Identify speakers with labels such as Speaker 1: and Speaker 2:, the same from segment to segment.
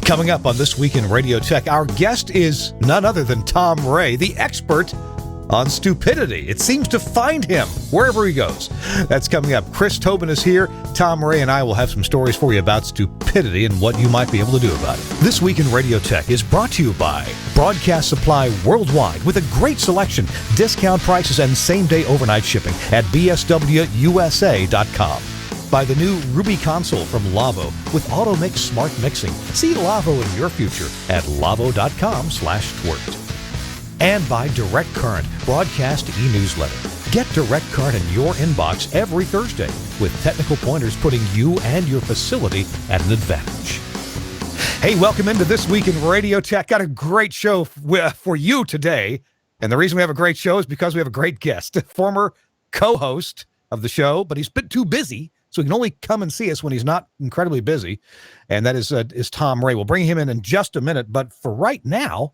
Speaker 1: Coming up on This Week in Radio Tech, our guest is none other than Tom Ray, the expert on stupidity. It seems to find him wherever he goes. That's coming up. Chris Tobin is here. Tom Ray and I will have some stories for you about stupidity and what you might be able to do about it. This Week in Radio Tech is brought to you by Broadcast Supply Worldwide with a great selection, discount prices, and same-day overnight shipping at bswusa.com. By the new Ruby console from Lavo with AutoMix Smart Mixing. See Lavo in your future at lavo.com/TWiRT. And by Direct Current, broadcast e-newsletter. Get Direct Current in your inbox every Thursday with technical pointers putting you and your facility at an advantage. Hey, welcome into This Week in Radio Tech. Got a great show for you today. And the reason we have a great show is because we have a great guest, a former co-host of the show, but he's been too busy. So he can only come and see us when he's not incredibly busy, and that is Tom Ray. We'll bring him in just a minute, but for right now,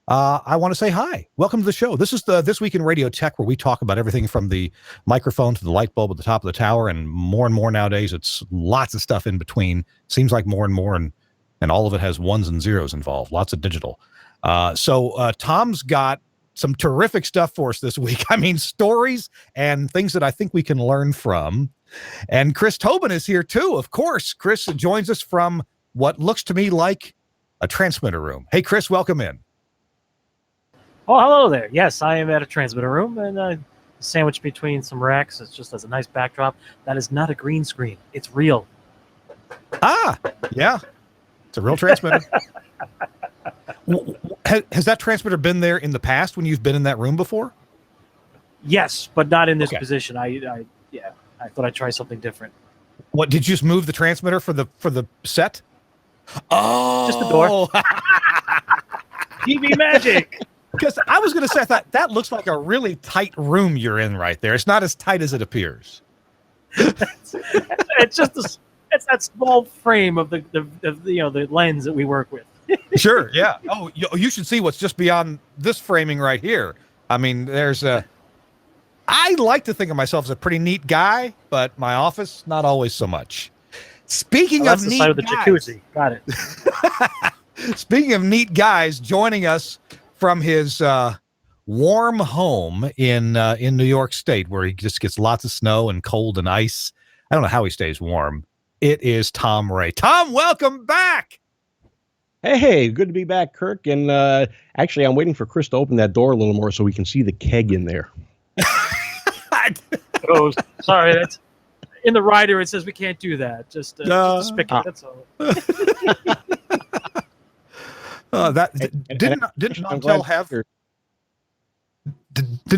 Speaker 1: I want to say hi. Welcome to the show. This is This Week in Radio Tech, where we talk about everything from the microphone to the light bulb at the top of the tower, and more nowadays. It's lots of stuff in between. Seems like more and more, and all of it has ones and zeros involved. Lots of digital. So Tom's got some terrific stuff for us this week. I mean, stories and things that I think we can learn from. And Chris Tobin is here too, of course. Chris joins us from what looks to me like a transmitter room. Hey, Chris, welcome in.
Speaker 2: Oh, hello there. Yes, I am at a transmitter room, and sandwiched between some racks. It's just as a nice backdrop. That is not a green screen. It's real.
Speaker 1: Ah, yeah. It's a real transmitter. Has that transmitter been there in the past when you've been in that room before?
Speaker 2: Yes, but not in this position. I thought I'd try something different.
Speaker 1: What, did you just move the transmitter for the set? Oh,
Speaker 2: just the door. TV magic.
Speaker 1: Because I was going to say that looks like a really tight room you're in right there. It's not as tight as it appears.
Speaker 2: it's that small frame of the lens that we work with.
Speaker 1: Sure. Yeah. Oh, you should see what's just beyond this framing right here. I mean, there's I like to think of myself as a pretty neat guy, but my office, not always so much. Speaking of neat guys, the
Speaker 2: jacuzzi. Got it.
Speaker 1: Speaking of neat guys, joining us from his warm home in New York State, where he just gets lots of snow and cold and ice. I don't know how he stays warm. It is Tom Ray. Tom, welcome back.
Speaker 3: Hey, good to be back, Kirk. And actually, I'm waiting for Chris to open that door a little more so we can see the keg in there.
Speaker 2: Oh, sorry. That's in the rider. It says we can't do that. Just spigot. That's all.
Speaker 1: Did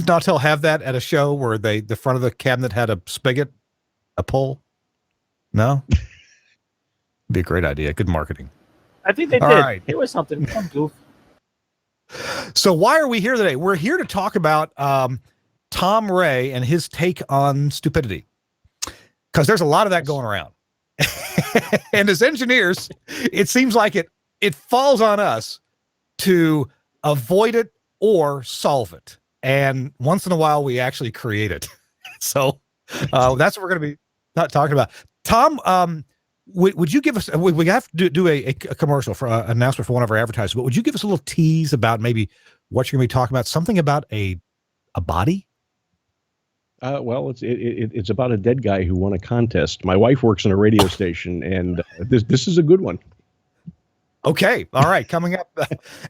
Speaker 1: Nautel have that at a show where the front of the cabinet had a spigot, a pull? No, be a great idea. Good marketing.
Speaker 2: I think they did. Right. It was something. Some goof.
Speaker 1: So why are we here today? We're here to talk about Tom Ray and his take on stupidity, because there's a lot of that going around. And as engineers, it seems like it falls on us to avoid it or solve it. And once in a while, we actually create it. So that's what we're going to be talking about. Tom, would you give us, we have to do a commercial for an announcement for one of our advertisers, but would you give us a little tease about maybe what you're going to be talking about? Something about a body?
Speaker 3: Well, it's about a dead guy who won a contest. My wife works in a radio station, and this is a good one.
Speaker 1: Okay. All right. Coming up.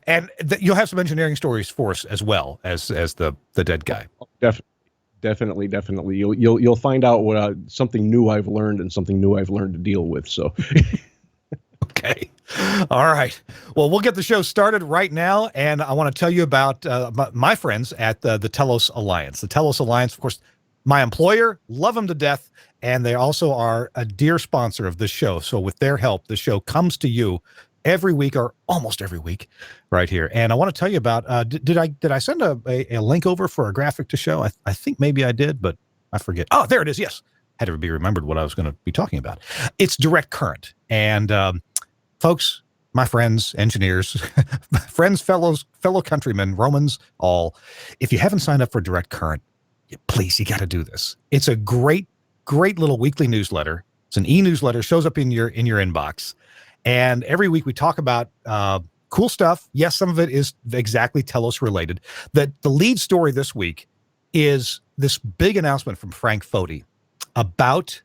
Speaker 1: And you'll have some engineering stories for us as well as the dead guy.
Speaker 3: Definitely. You'll find out what something new I've learned and something new I've learned to deal with. So,
Speaker 1: okay, all right. Well, we'll get the show started right now, and I want to tell you about my friends at the Telos Alliance. The Telos Alliance, of course, my employer, love them to death, and they also are a dear sponsor of this show. So, with their help, the show comes to you every week, or almost every week, right here. And I want to tell you about, did I send a link over for a graphic to show? I think maybe I did, but I forget. Oh, there it is. Yes. Had to be remembered what I was going to be talking about. It's direct current. And folks, my friends, engineers, friends, fellow countrymen, Romans, all, if you haven't signed up for direct current, please, you got to do this. It's a great little weekly newsletter. It's an e-newsletter, shows up in your inbox. And every week we talk about cool stuff. Yes, some of it is exactly Telos related. The lead story this week is this big announcement from Frank Foti about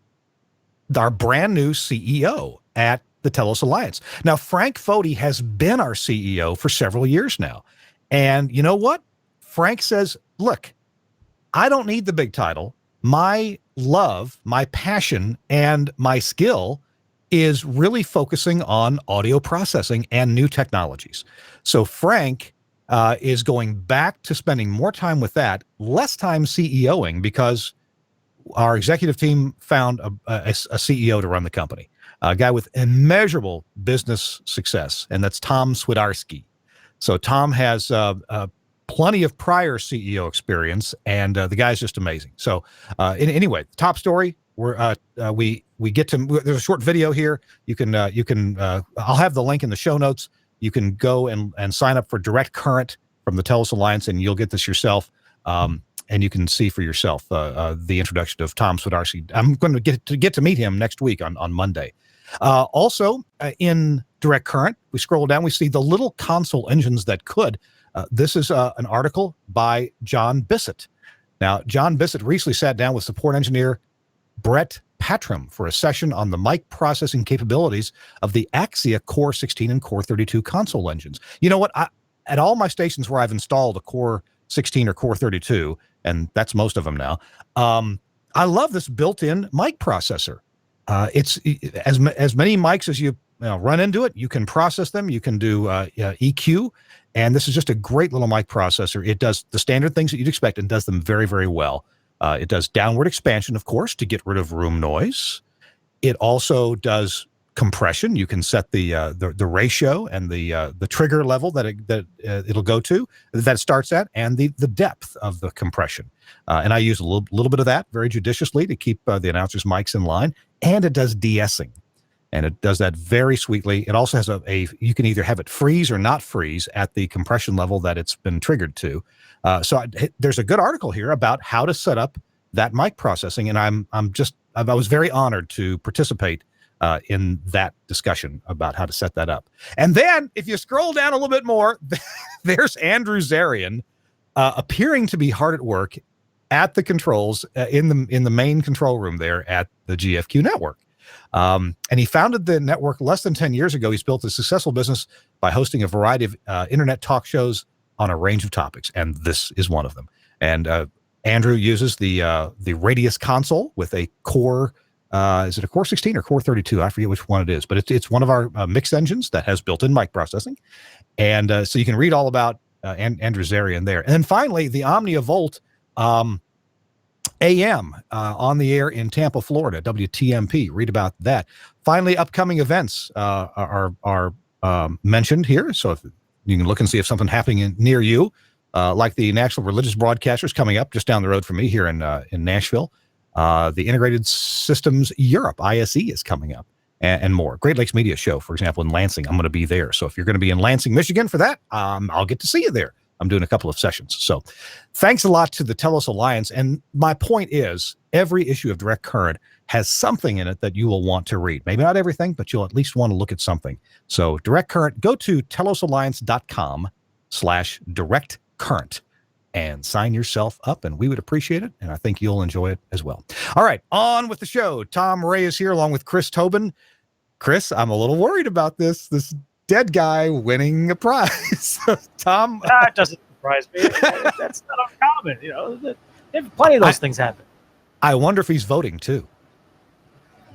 Speaker 1: our brand new CEO at the Telos Alliance. Now, Frank Foti has been our CEO for several years now. And you know what? Frank says, look, I don't need the big title. My love, my passion, and my skill is really focusing on audio processing and new technologies. So Frank is going back to spending more time with that, less time CEOing, because our executive team found a CEO to run the company, a guy with immeasurable business success, and that's Tom Swidarski. So Tom has plenty of prior CEO experience, and the guy's just amazing. So anyway, top story, we get to, there's a short video here. You can I'll have the link in the show notes. You can go and sign up for Direct Current from the Telos Alliance, and you'll get this yourself. And you can see for yourself the introduction of Tom Swidarski. I'm going to get to meet him next week on Monday. Also, in Direct Current, we scroll down, we see the little console engines that could. This is an article by John Bissett. Now, John Bissett recently sat down with support engineer Brett Patram for a session on the mic processing capabilities of the Axia Core 16 and Core 32 console engines. You know what? At all my stations where I've installed a Core 16 or Core 32, and that's most of them now, I love this built-in mic processor. It's as many mics as you run into it, you can process them, you can do EQ, and this is just a great little mic processor. It does the standard things that you'd expect and does them very, very well. It does downward expansion, of course, to get rid of room noise. It also does compression. You can set the ratio and the trigger level that it'll go to, that it starts at, and the depth of the compression. And I use a little bit of that very judiciously to keep the announcers' mics in line. And it does de-essing, and it does that very sweetly. It also has you can either have it freeze or not freeze at the compression level that it's been triggered to. So there's a good article here about how to set up that mic processing, and I was very honored to participate in that discussion about how to set that up. And then if you scroll down a little bit more, there's Andrew Zarian appearing to be hard at work at the controls in the main control room there at the GFQ network. And he founded the network less than 10 years ago. He's built a successful business by hosting a variety of internet talk shows on a range of topics, and this is one of them. And Andrew uses the Radius console with a Core, is it a Core 16 or Core 32? I forget which one it is, but it's one of our mixed engines that has built-in mic processing. And so you can read all about Andrew Zarian there. And then finally, the Omnia Volt AM on the air in Tampa, Florida, WTMP. Read about that. Finally, upcoming events are mentioned here. So if you can look and see if something happening near you, like the National Religious Broadcasters coming up just down the road from me here in Nashville. The Integrated Systems Europe, ISE, is coming up, and more. Great Lakes Media Show, for example, in Lansing. I'm going to be there. So if you're going to be in Lansing, Michigan for that, I'll get to see you there. I'm doing a couple of sessions. So thanks a lot to the Telos Alliance. And my point is, every issue of Direct Current has something in it that you will want to read. Maybe not everything, but you'll at least want to look at something. So Direct Current, go to telosalliance.com/Direct Current and sign yourself up, and we would appreciate it, and I think you'll enjoy it as well. All right, on with the show. Tom Ray is here along with Chris Tobin. Chris, I'm a little worried about this dead guy winning a prize. Tom?
Speaker 2: It doesn't surprise me. That's not uncommon. There's plenty of those things happen.
Speaker 1: I wonder if he's voting, too.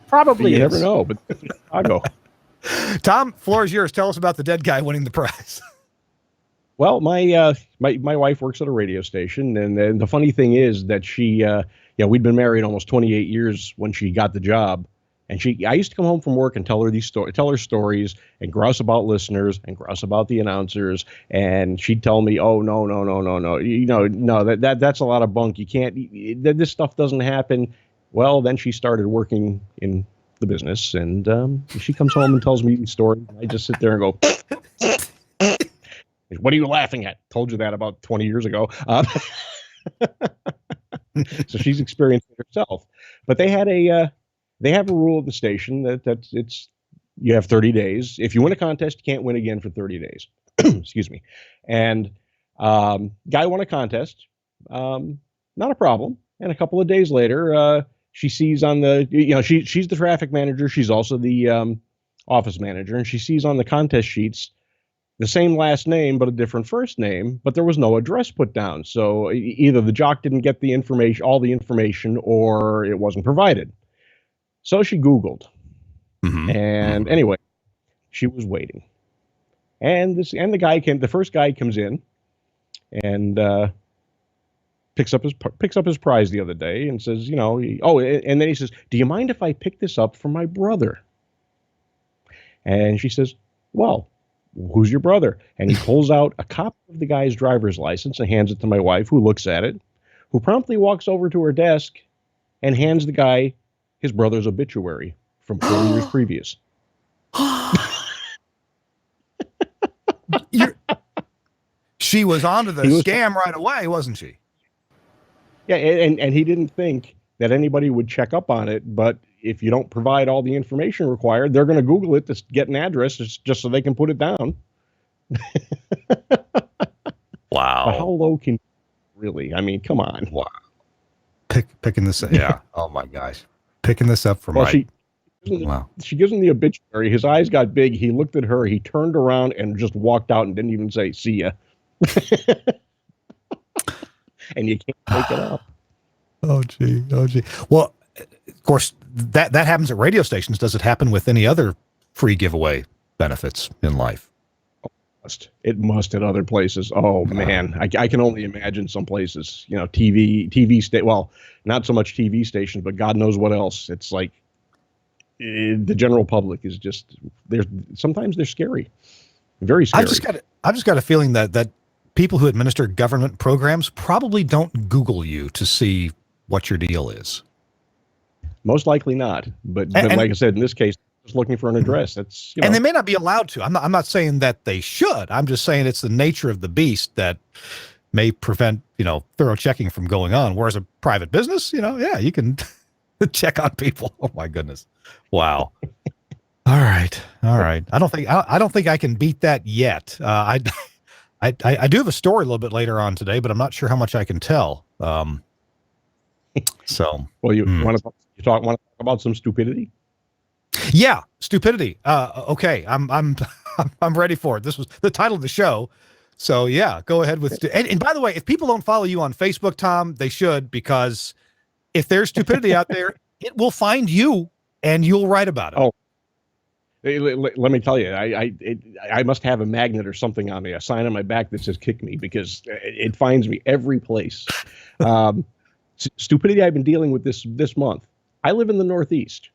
Speaker 2: Probably
Speaker 3: You never know, but Chicago.
Speaker 1: Tom, floor is yours. Tell us about the dead guy winning the prize.
Speaker 3: Well, my wife works at a radio station, and the funny thing is that she, we'd been married almost 28 years when she got the job, and I used to come home from work and tell her stories and grouse about listeners and grouse about the announcers, and she'd tell me, "Oh no, that's a lot of bunk. You can't. This stuff doesn't happen." Well, then she started working in the business, and she comes home and tells me these stories. I just sit there and go. What are you laughing at? Told you that about 20 years ago. So she's experienced it herself. But they have a rule of the station that it's You have 30 days. If you win a contest, you can't win again for 30 days. Excuse me. And guy won a contest. Not a problem. And a couple of days later, she sees on the, she's the traffic manager. She's also the office manager. And she sees on the contest sheets the same last name, but a different first name, but there was no address put down. So either the jock didn't get the information, all the information, or it wasn't provided. So she Googled. And anyway, she was waiting. And the first guy comes in and picks up his prize the other day and says, and then he says, "Do you mind if I pick this up for my brother?" And she says, "Well, who's your brother?" And he pulls out a copy of the guy's driver's license and hands it to my wife, who looks at it, who promptly walks over to her desk and hands the guy his brother's obituary from 4 years previous.
Speaker 4: She was onto the scam right away, wasn't she?
Speaker 3: Yeah, and he didn't think that anybody would check up on it, but if you don't provide all the information required, they're going to Google it to get an address just so they can put it down.
Speaker 4: Wow.
Speaker 3: But how low can you really? I mean, come on.
Speaker 4: Wow. Picking this up. Yeah. Oh my gosh. Picking this up from
Speaker 3: She gives him the obituary. His eyes got big. He looked at her. He turned around and just walked out and didn't even say, "See ya." And you can't make it up.
Speaker 4: Oh gee. Well, of course, that happens at radio stations. Does it happen with any other free giveaway benefits in life?
Speaker 3: It must at other places. Oh man, I can only imagine some places. TV well, not so much TV stations, but God knows what else. It's like the general public is just sometimes they're scary, very scary.
Speaker 4: I've just got a feeling that people who administer government programs probably don't Google you to see what your deal is.
Speaker 3: Most likely not. But like I said, in this case, just looking for an address. That's
Speaker 4: and they may not be allowed to. I'm not saying that they should. I'm just saying it's the nature of the beast that may prevent thorough checking from going on. Whereas a private business, you can check on people. Oh my goodness! Wow. All right. I don't think I can beat that yet. I do have a story a little bit later on today, but I'm not sure how much I can tell. So,
Speaker 3: well, you want to talk about some stupidity?
Speaker 4: Yeah, stupidity. Okay, I'm ready for it. This was the title of the show, so yeah, go ahead with. And by the way, if people don't follow you on Facebook, Tom, they should, because if there's stupidity out there, it will find you and you'll write about it.
Speaker 3: Oh. Let me tell you, I must have a magnet or something on me, a sign on my back that says "kick me," because it finds me every place. Stupidity I've been dealing with this month. I live in the Northeast.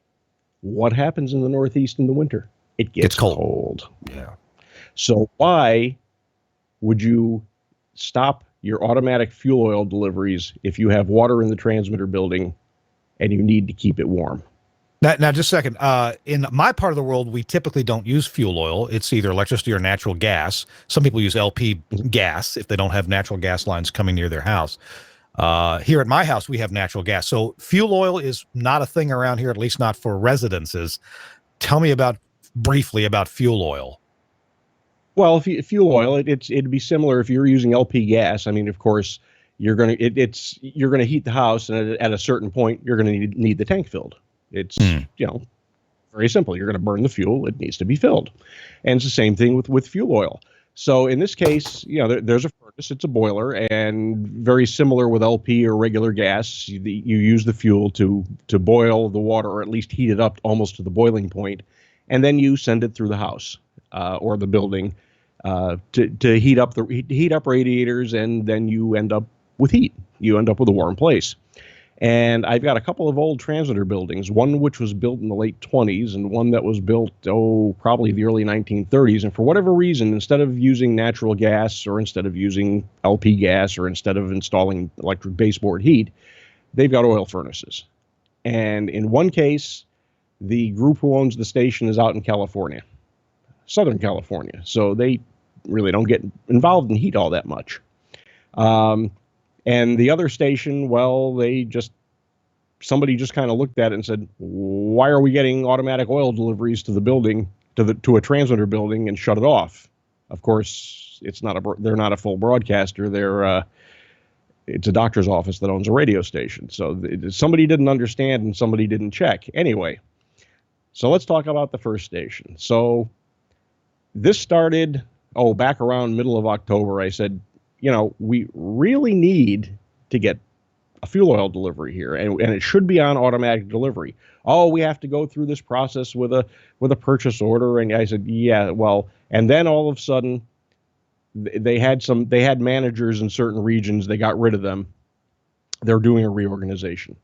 Speaker 3: What happens in the Northeast in the winter? It gets cold.
Speaker 4: Yeah.
Speaker 3: So why would you stop your automatic fuel oil deliveries if you have water in the transmitter building and you need to keep it warm?
Speaker 4: Now, just a second. In my part of the world, we typically don't use fuel oil. It's either electricity or natural gas. Some people use LP gas if they don't have natural gas lines coming near their house. Here at my house, we have natural gas. So fuel oil is not a thing around here, at least not for residences. Tell me briefly about fuel oil.
Speaker 3: Well, fuel oil, it'd be similar if you're using LP gas. I mean, of course, you're gonna heat the house, and at a certain point, you're gonna need the tank filled. It's very simple. You're going to burn the fuel. It needs to be filled. And it's the same thing with fuel oil. So in this case, there's a furnace. It's a boiler, and very similar with LP or regular gas. You use the fuel to boil the water, or at least heat it up almost to the boiling point, and then you send it through the house or the building to heat up radiators, and then you end up with heat. You end up with a warm place. And I've got a couple of old transmitter buildings, one which was built in the late 20s and one that was built, probably the early 1930s. And for whatever reason, instead of using natural gas, or instead of using LP gas, or instead of installing electric baseboard heat, they've got oil furnaces. And in one case, the group who owns the station is out in California, Southern California. So they really don't get involved in heat all that much. And the other station, well, they just somebody just kind of looked at it and said, "Why are we getting automatic oil deliveries to the building, to a transmitter building, and shut it off?" Of course, they're not a full broadcaster. It's a doctor's office that owns a radio station. So somebody didn't understand and somebody didn't check. Anyway, so let's talk about the first station. So this started, back around middle of October. I said, we really need to get a fuel oil delivery here, and it should be on automatic delivery. Oh, we have to go through this process with a purchase order. And I said, yeah, well, and then all of a sudden, they had managers in certain regions. They got rid of them. They're doing a reorganization.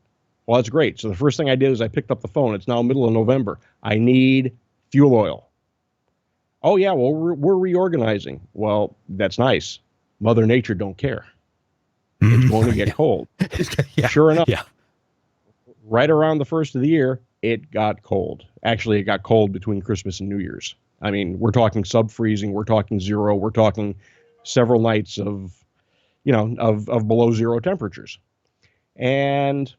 Speaker 3: Well, that's great. So the first thing I did is I picked up the phone. It's now middle of November. I need fuel oil. Oh yeah, well we're reorganizing. Well, that's nice. Mother Nature don't care. It's going to get cold.
Speaker 4: Yeah.
Speaker 3: Sure enough.
Speaker 4: Yeah.
Speaker 3: Right around the first of the year, it got cold. Actually, it got cold between Christmas and New Year's. I mean, we're talking sub-freezing, we're talking zero, we're talking several nights of below zero temperatures. And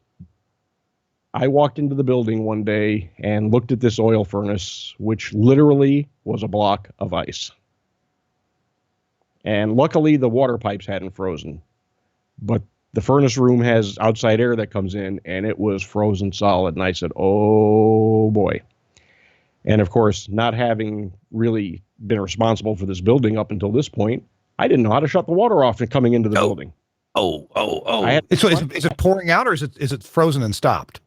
Speaker 3: I walked into the building one day and looked at this oil furnace, which literally was a block of ice. And luckily, the water pipes hadn't frozen. But the furnace room has outside air that comes in, and it was frozen solid. And I said, oh, boy. And of course, not having really been responsible for this building up until this point, I didn't know how to shut the water off and coming into the building.
Speaker 4: So is it pouring out, or is it frozen and stopped?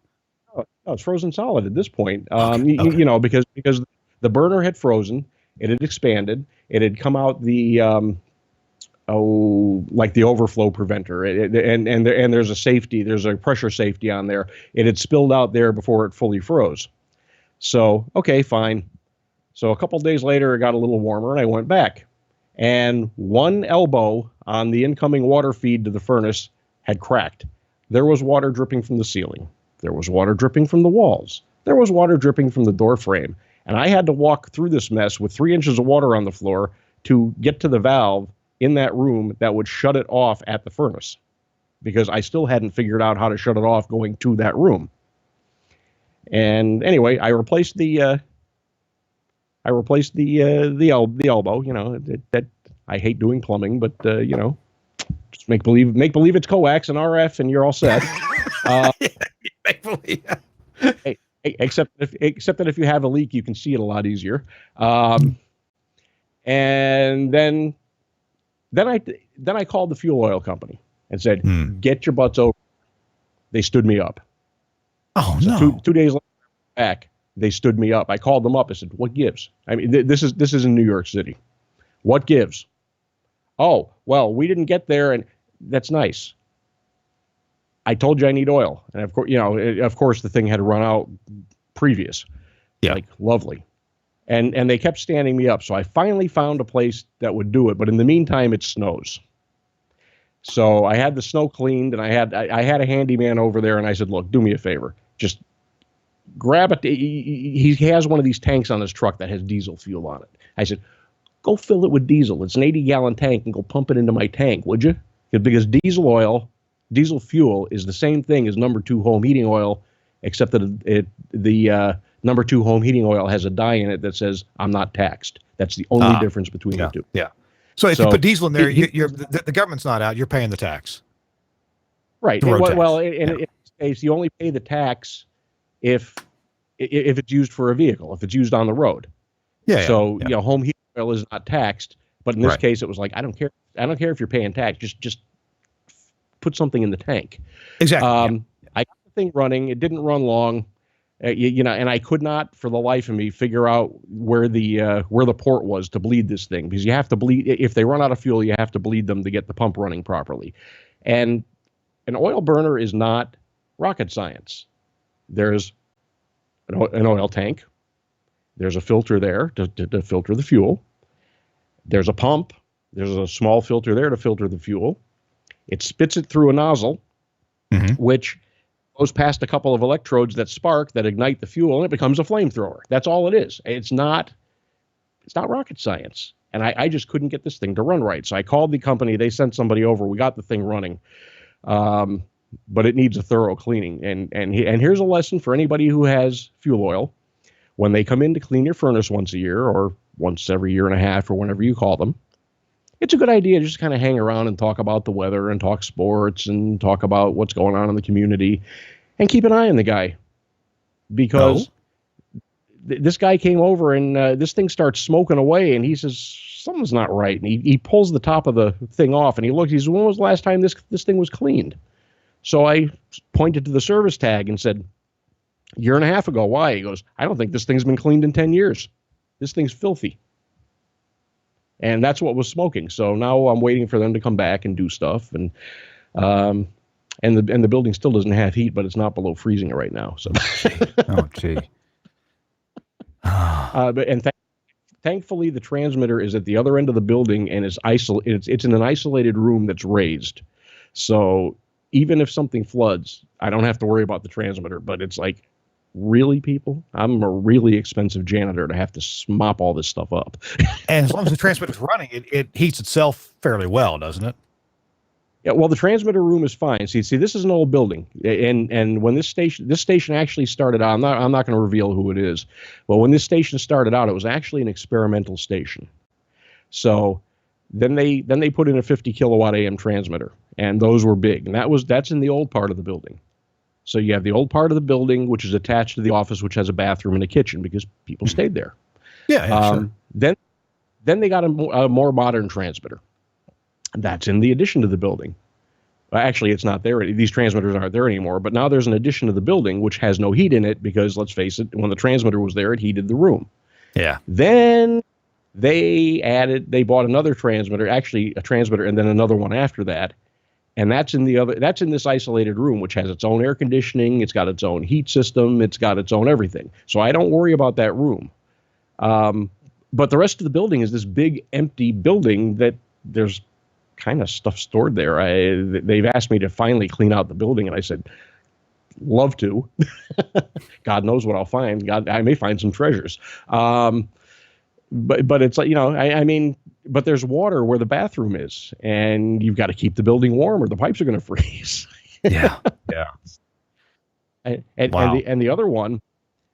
Speaker 3: No, it's frozen solid at this point.
Speaker 4: Okay.
Speaker 3: Because the burner had frozen, it had expanded, it had come out like the overflow preventer, and there's a pressure safety on there. It had spilled out there before it fully froze. So, okay, fine. So a couple days later, it got a little warmer, and I went back. And one elbow on the incoming water feed to the furnace had cracked. There was water dripping from the ceiling. There was water dripping from the walls. There was water dripping from the door frame. And I had to walk through this mess with 3 inches of water on the floor to get to the valve in that room that would shut it off at the furnace, because I still hadn't figured out how to shut it off going to that room. And anyway, I replaced the elbow. That I hate doing plumbing, but just make believe it's coax and RF, and you're all set.
Speaker 4: Make believe.
Speaker 3: Except that if you have a leak, you can see it a lot easier. And then I called the fuel oil company and said, "Get your butts over." They stood me up.
Speaker 4: Oh,
Speaker 3: so
Speaker 4: no.
Speaker 3: 2 days back, they stood me up. I called them up. I said, "What gives?" I mean, this is in New York City. What gives? Oh, well, we didn't get there, and that's nice. I told you I need oil, and of course, the thing had run out previous.
Speaker 4: Yeah,
Speaker 3: like lovely, and they kept standing me up. So I finally found a place that would do it. But in the meantime, it snows. So I had the snow cleaned, and I had a handyman over there, and I said, "Look, do me a favor. Just grab it." He has one of these tanks on his truck that has diesel fuel on it. I said, "Go fill it with diesel. It's an 80-gallon tank, and go pump it into my tank, would you?" Because diesel fuel is the same thing as number 2 home heating oil, except that the number 2 home heating oil has a dye in it that says "I'm not taxed." That's the only difference between the two.
Speaker 4: Yeah. So if you put diesel in there, the government's not out. You're paying the tax.
Speaker 3: Right. In this case, you only pay the tax if it's used for a vehicle, if it's used on the road. So home heating oil is not taxed, but in this case, it was like, I don't care. I don't care if you're paying tax. Just put something in the tank.
Speaker 4: Exactly.
Speaker 3: I got the thing running. It didn't run long. And I could not, for the life of me, figure out where the port was to bleed this thing, because you have to bleed. If they run out of fuel, you have to bleed them to get the pump running properly. And an oil burner is not rocket science. There's an oil tank. There's a filter there to filter the fuel. There's a pump. There's a small filter there to filter the fuel. It spits it through a nozzle, which goes past a couple of electrodes that spark, that ignite the fuel, and it becomes a flamethrower. That's all it is. It's not rocket science. And I just couldn't get this thing to run right. So I called the company. They sent somebody over. We got the thing running. but it needs a thorough cleaning. And here's a lesson for anybody who has fuel oil. When they come in to clean your furnace once a year or once every year and a half or whenever you call them, it's a good idea to just kind of hang around and talk about the weather and talk sports and talk about what's going on in the community and keep an eye on the guy. Because this guy came over and this thing starts smoking away and he says, something's not right. And he pulls the top of the thing off and he looks, he says, when was the last time this thing was cleaned? So I pointed to the service tag and said, year and a half ago. Why? He goes, I don't think this thing's been cleaned in 10 years. This thing's filthy. And that's what was smoking. So now I'm waiting for them to come back and do stuff. And the building still doesn't have heat, but it's not below freezing right now. So,
Speaker 4: gee.
Speaker 3: Thankfully, the transmitter is at the other end of the building and it's in an isolated room that's raised. So even if something floods, I don't have to worry about the transmitter. But it's like, really, people? I'm a really expensive janitor to have to mop all this stuff up.
Speaker 4: And as long as the transmitter's running, it heats itself fairly well, doesn't it?
Speaker 3: Yeah, well, the transmitter room is fine. See, this is an old building, and when this station actually started out, I'm not going to reveal who it is, but when this station started out, it was actually an experimental station. So then they put in a 50 kilowatt AM transmitter, and those were big, and that's in the old part of the building. So you have the old part of the building, which is attached to the office, which has a bathroom and a kitchen because people stayed there.
Speaker 4: Yeah, sure.
Speaker 3: Then they got a more modern transmitter. That's in the addition to the building. Actually, it's not there. These transmitters aren't there anymore. But now there's an addition to the building, which has no heat in it because, let's face it, when the transmitter was there, it heated the room.
Speaker 4: Yeah.
Speaker 3: Then they bought another transmitter, actually a transmitter, and then another one after that. And that's in this isolated room, which has its own air conditioning. It's got its own heat system. It's got its own everything. So I don't worry about that room. But the rest of the building is this big empty building that there's kind of stuff stored there. They've asked me to finally clean out the building, and I said, love to. God knows what I'll find. I may find some treasures. But it's like, I mean, but there's water where the bathroom is, and you've got to keep the building warm or the pipes are going to freeze.
Speaker 4: Yeah. Yeah.
Speaker 3: And the other one,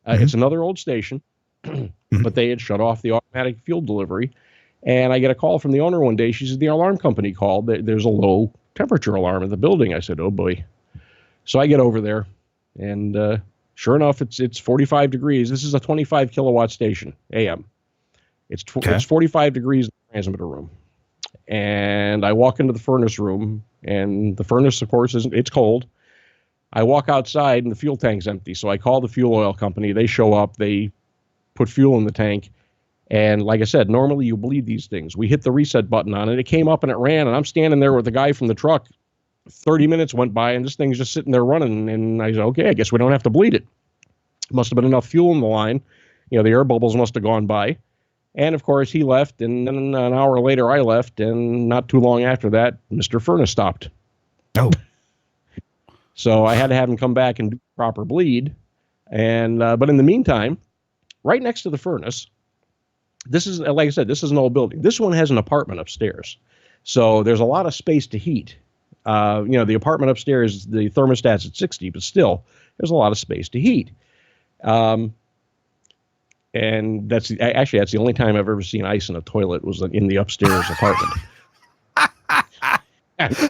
Speaker 3: it's another old station, but they had shut off the automatic fuel delivery. And I get a call from the owner one day. She said, the alarm company called. There's a low temperature alarm in the building. I said, oh boy. So I get over there, and sure enough, it's 45 degrees. This is a 25 kilowatt station, AM. It's 45 degrees in the transmitter room. And I walk into the furnace room, and the furnace, of course, it's cold. I walk outside, and the fuel tank's empty. So I call the fuel oil company. They show up. They put fuel in the tank. And like I said, normally you bleed these things. We hit the reset button on it. It came up and it ran. And I'm standing there with the guy from the truck. 30 minutes went by, and this thing's just sitting there running. And I said, okay, I guess we don't have to bleed it. Must have been enough fuel in the line. The air bubbles must have gone by. And, of course, he left. And then an hour later, I left. And not too long after that, Mr. Furnace stopped.
Speaker 4: Oh.
Speaker 3: So I had to have him come back and do proper bleed. And but in the meantime, right next to the furnace, this is, like I said, this is an old building. This one has an apartment upstairs. So there's a lot of space to heat. The apartment upstairs, the thermostat's at 60, but still, there's a lot of space to heat. And that's the only time I've ever seen ice in a toilet was in the upstairs apartment.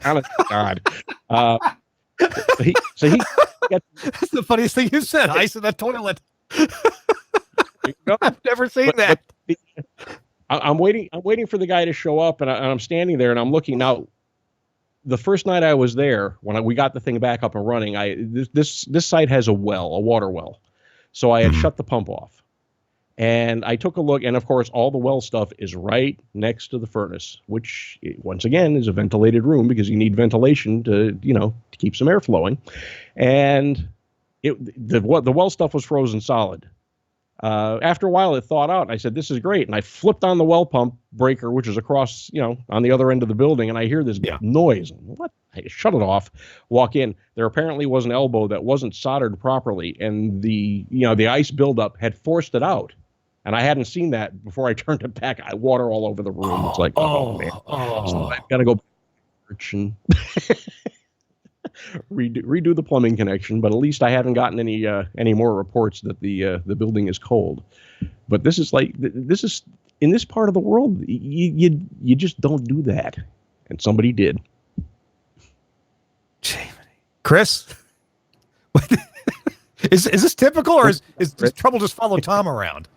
Speaker 3: Honest to God.
Speaker 4: That's the funniest thing you said. Ice in the toilet. I've never seen that.
Speaker 3: I'm waiting for the guy to show up, and I'm standing there, and I'm looking. Now, the first night I was there, when we got the thing back up and running, this site has a water well. So I had shut the pump off. And I took a look, and of course, all the well stuff is right next to the furnace, which, once again, is a ventilated room because you need ventilation to keep some air flowing. And the well stuff was frozen solid. After a while, it thawed out, and I said, this is great. And I flipped on the well pump breaker, which is across, on the other end of the building, and I hear this noise. What? I shut it off, walk in. There apparently was an elbow that wasn't soldered properly, and the ice buildup had forced it out. And I hadn't seen that before I turned it back. I water all over the room. It's like, oh man. So I've got to go back to church and redo the plumbing connection. But at least I haven't gotten any more reports that the building is cold. But this is in this part of the world, you just don't do that, and somebody did.
Speaker 4: Chris, is this typical, or is trouble just follow Tom around?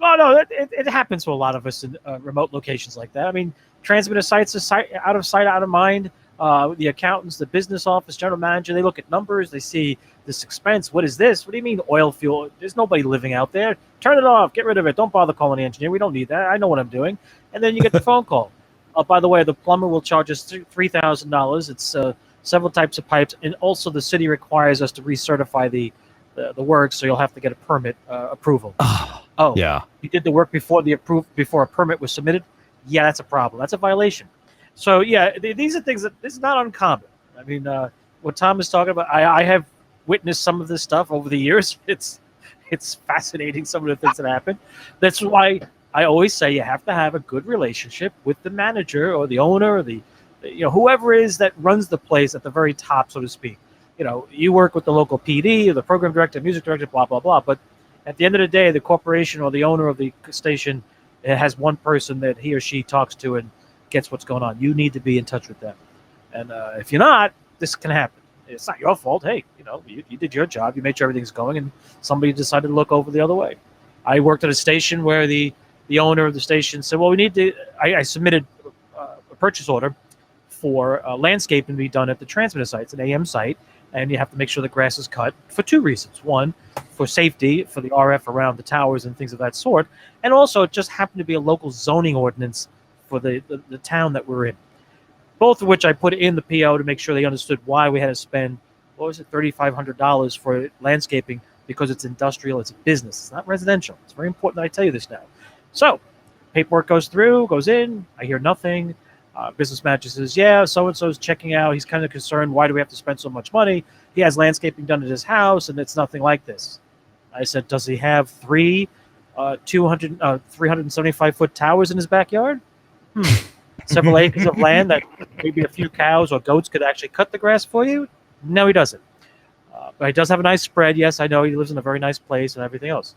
Speaker 2: Oh, no, it happens to a lot of us in remote locations like that. I mean, transmitter sites are out of sight, out of mind. The accountants, the business office, general manager, they look at numbers. They see this expense. What is this? What do you mean oil fuel? There's nobody living out there. Turn it off. Get rid of it. Don't bother calling the engineer. We don't need that. I know what I'm doing. And then you get the phone call. By the way, the plumber will charge us $3,000. It's several types of pipes. And also the city requires us to recertify the work, so you'll have to get a permit approval. Oh,
Speaker 4: yeah.
Speaker 2: You did the work before a permit was submitted? Yeah, that's a problem. That's a violation. So, yeah, these are things that this is not uncommon. I mean, what Tom is talking about, I have witnessed some of this stuff over the years. It's fascinating, some of the things that happen. That's why I always say you have to have a good relationship with the manager or the owner or the whoever it is that runs the place at the very top, so to speak. You work with the local PD or the program director, music director, blah, blah, blah. But at the end of the day, the corporation or the owner of the station has one person that he or she talks to and gets what's going on. You need to be in touch with them. And if you're not, this can happen. It's not your fault. Hey, you did your job. You made sure everything's going, and somebody decided to look over the other way. I worked at a station where the owner of the station said, well, we need to – I submitted a purchase order for landscaping to be done at the transmitter site. It's an AM site, and you have to make sure the grass is cut for two reasons. One, for safety, for the RF around the towers and things of that sort. And also, it just happened to be a local zoning ordinance for the town that we're in. Both of which I put in the PO to make sure they understood why we had to spend, $3,500 for landscaping, because it's industrial, it's a business, it's not residential. It's very important that I tell you this now. So, paperwork goes in, I hear nothing. Business manager says, yeah, so-and-so's checking out. He's kind of concerned. Why do we have to spend so much money? He has landscaping done at his house, and it's nothing like this. I said, does he have three 375-foot towers in his backyard? Several acres of land that maybe a few cows or goats could actually cut the grass for you? No, he doesn't. But he does have a nice spread. Yes, I know he lives in a very nice place and everything else.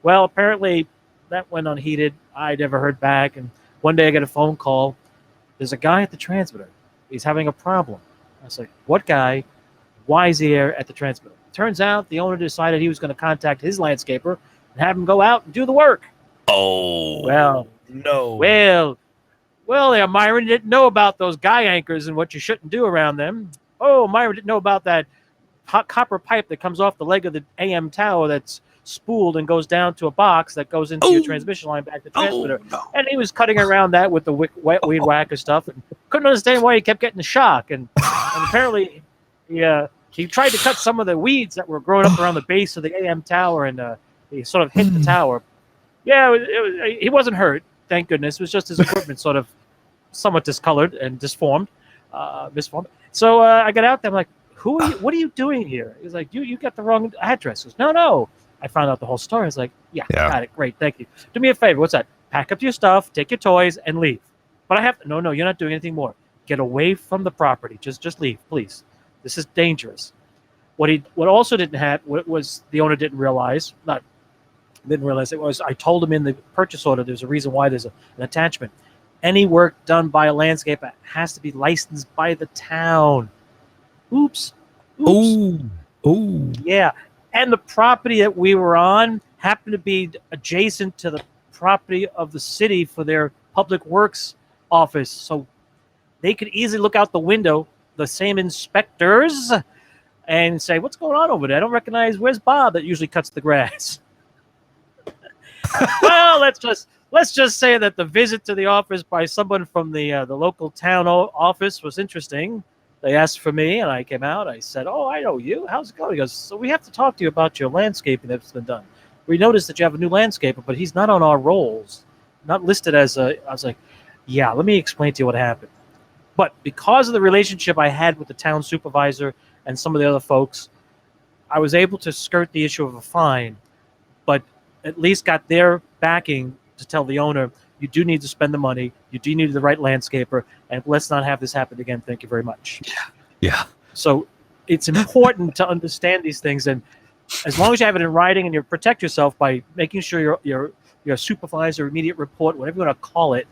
Speaker 2: Well, apparently that went unheeded. I never heard back. And one day I get a phone call. There's a guy at the transmitter. He's having a problem. I was like, what guy? Why is he here at the transmitter? Turns out the owner decided he was going to contact his landscaper and have him go out and do the work.
Speaker 4: Oh,
Speaker 2: well,
Speaker 4: no.
Speaker 2: Well, there, Myron didn't know about those guy anchors and what you shouldn't do around them. Oh, Myron didn't know about that hot copper pipe that comes off the leg of the AM tower that's spooled and goes down to a box that goes into your transmission line back to the transmitter.
Speaker 4: No.
Speaker 2: And he was cutting around that with the wet weed whacker stuff and couldn't understand why he kept getting the shock. And apparently he tried to cut some of the weeds that were growing up around the base of the AM tower, and he sort of hit the tower. Yeah, he wasn't hurt, thank goodness. It was just his equipment sort of somewhat discolored and misformed. So I got out there. I'm like, what are you doing here? He's like, you got the wrong address. He goes, no. I found out the whole story. I was like, yeah, got it. Great. Thank you. Do me a favor. What's that? Pack up your stuff, take your toys, and leave. But I have to. No, you're not doing anything more. Get away from the property. Just leave, please. This is dangerous. What also didn't have, what was the owner didn't realize it was, I told him in the purchase order, there's a reason why there's an attachment. Any work done by a landscaper has to be licensed by the town. Oops.
Speaker 4: Oh.
Speaker 2: Yeah. And the property that we were on happened to be adjacent to the property of the city for their public works office. So they could easily look out the window, the same inspectors, and say, what's going on over there? I don't recognize, where's Bob that usually cuts the grass? Well, let's just say that the visit to the office by someone from the local town office was interesting. They asked for me, and I came out. I said, oh, I know you. How's it going? He goes, so we have to talk to you about your landscaping that's been done. We noticed that you have a new landscaper, but he's not on our rolls, not listed as a... I was like, yeah, let me explain to you what happened. But because of the relationship I had with the town supervisor and some of the other folks, I was able to skirt the issue of a fine, but at least got their backing to tell the owner, you do need to spend the money, you do need the right landscaper, and let's not have this happen again. Thank you very much.
Speaker 4: Yeah.
Speaker 2: So it's important to understand these things, and as long as you have it in writing and you protect yourself by making sure your supervisor, immediate report, whatever you want to call it,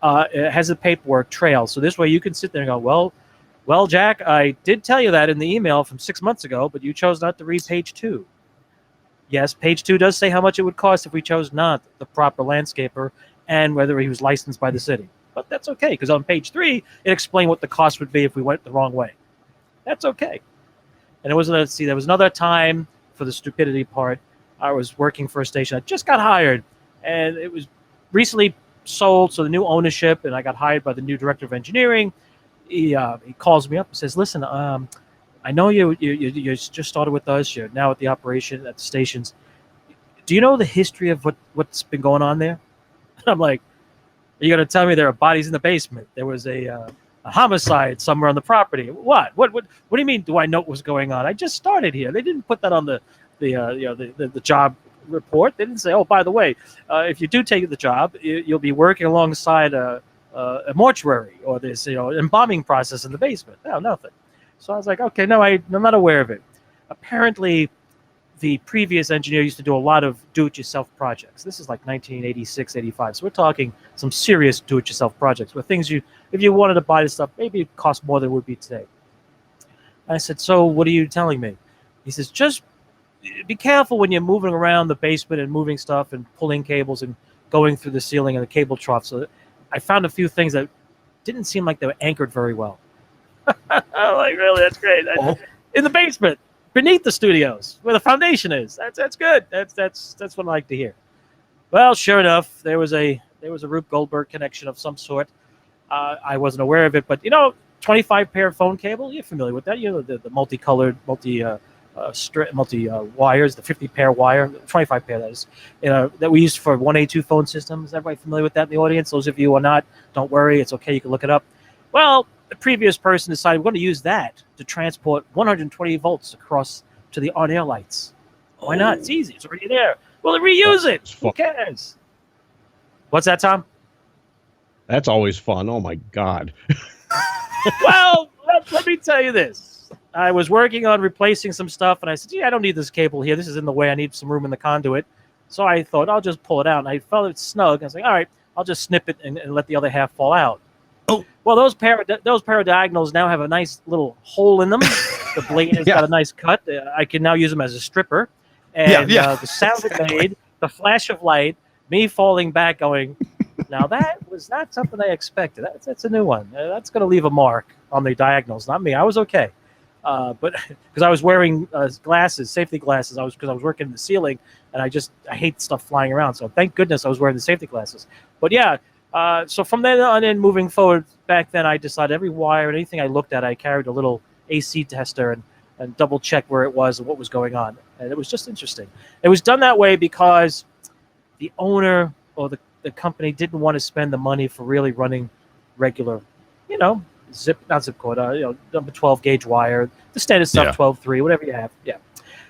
Speaker 2: it has a paperwork trail. So this way you can sit there and go, well, Jack, I did tell you that in the email from 6 months ago, but you chose not to read page 2. Yes, page 2 does say how much it would cost if we chose not the proper landscaper and whether he was licensed by the city. But that's okay, because on page 3, it explained what the cost would be if we went the wrong way. That's okay. And there was another time for the stupidity part. I was working for a station. I just got hired, and it was recently sold, so the new ownership, and I got hired by the new director of engineering. He calls me up and says, listen, I know you just started with us. You're now at the operation at the stations. Do you know the history of what's been going on there? And I'm like, are you going to tell me there are bodies in the basement? There was a homicide somewhere on the property. What do you mean? Do I know what was going on? I just started here. They didn't put that on the job report. They didn't say, oh, by the way, if you do take the job, you'll be working alongside a mortuary or this embalming process in the basement. No, nothing. So I was like, okay, no, I'm not aware of it. Apparently, the previous engineer used to do a lot of do-it-yourself projects. This is like 1986, 85. So we're talking some serious do-it-yourself projects where things if you wanted to buy this stuff, maybe it cost more than it would be today. I said, so what are you telling me? He says, just be careful when you're moving around the basement and moving stuff and pulling cables and going through the ceiling and the cable trough. So I found a few things that didn't seem like they were anchored very well. I'm like, really? That's great. In the basement, beneath the studios, where the foundation is. That's good. That's what I like to hear. Well, sure enough, there was a Rube Goldberg connection of some sort. I wasn't aware of it, but 25 pair phone cable. You're familiar with that? The multicolored, multi wires, the 50 pair wire, 25 pair that is, that we use for 1A2 phone systems. Is everybody familiar with that in the audience? Those of you who are not, don't worry. It's okay. You can look it up. Well, the previous person decided we're going to use that to transport 120 volts across to the on-air lights. Why not? It's easy. It's already there. Well, reuse it. Who cares? What's that, Tom?
Speaker 3: That's always fun. Oh, my God.
Speaker 2: Well, let me tell you this. I was working on replacing some stuff, and I said, I don't need this cable here. This is in the way. I need some room in the conduit. So I thought, I'll just pull it out. And I felt it snug. I was like, all right, I'll just snip it and let the other half fall out. Oh, well, those paradiagonals now have a nice little hole in them. The blade has got a nice cut. I can now use them as a stripper. And the sound it made, the flash of light, me falling back going, now that was not something I expected. That's a new one. That's going to leave a mark on the diagonals. Not me. I was okay. But because I was wearing glasses, safety glasses, because I was working in the ceiling, and I hate stuff flying around. So thank goodness I was wearing the safety glasses. But yeah. So from then on in, moving forward, back then I decided every wire, anything I looked at, I carried a little AC tester and double check where it was and what was going on. And it was just interesting. It was done that way because the owner or the company didn't want to spend the money for really running regular, not zip cord, number 12 gauge wire, the standard stuff, 12.3, whatever you have. Yeah.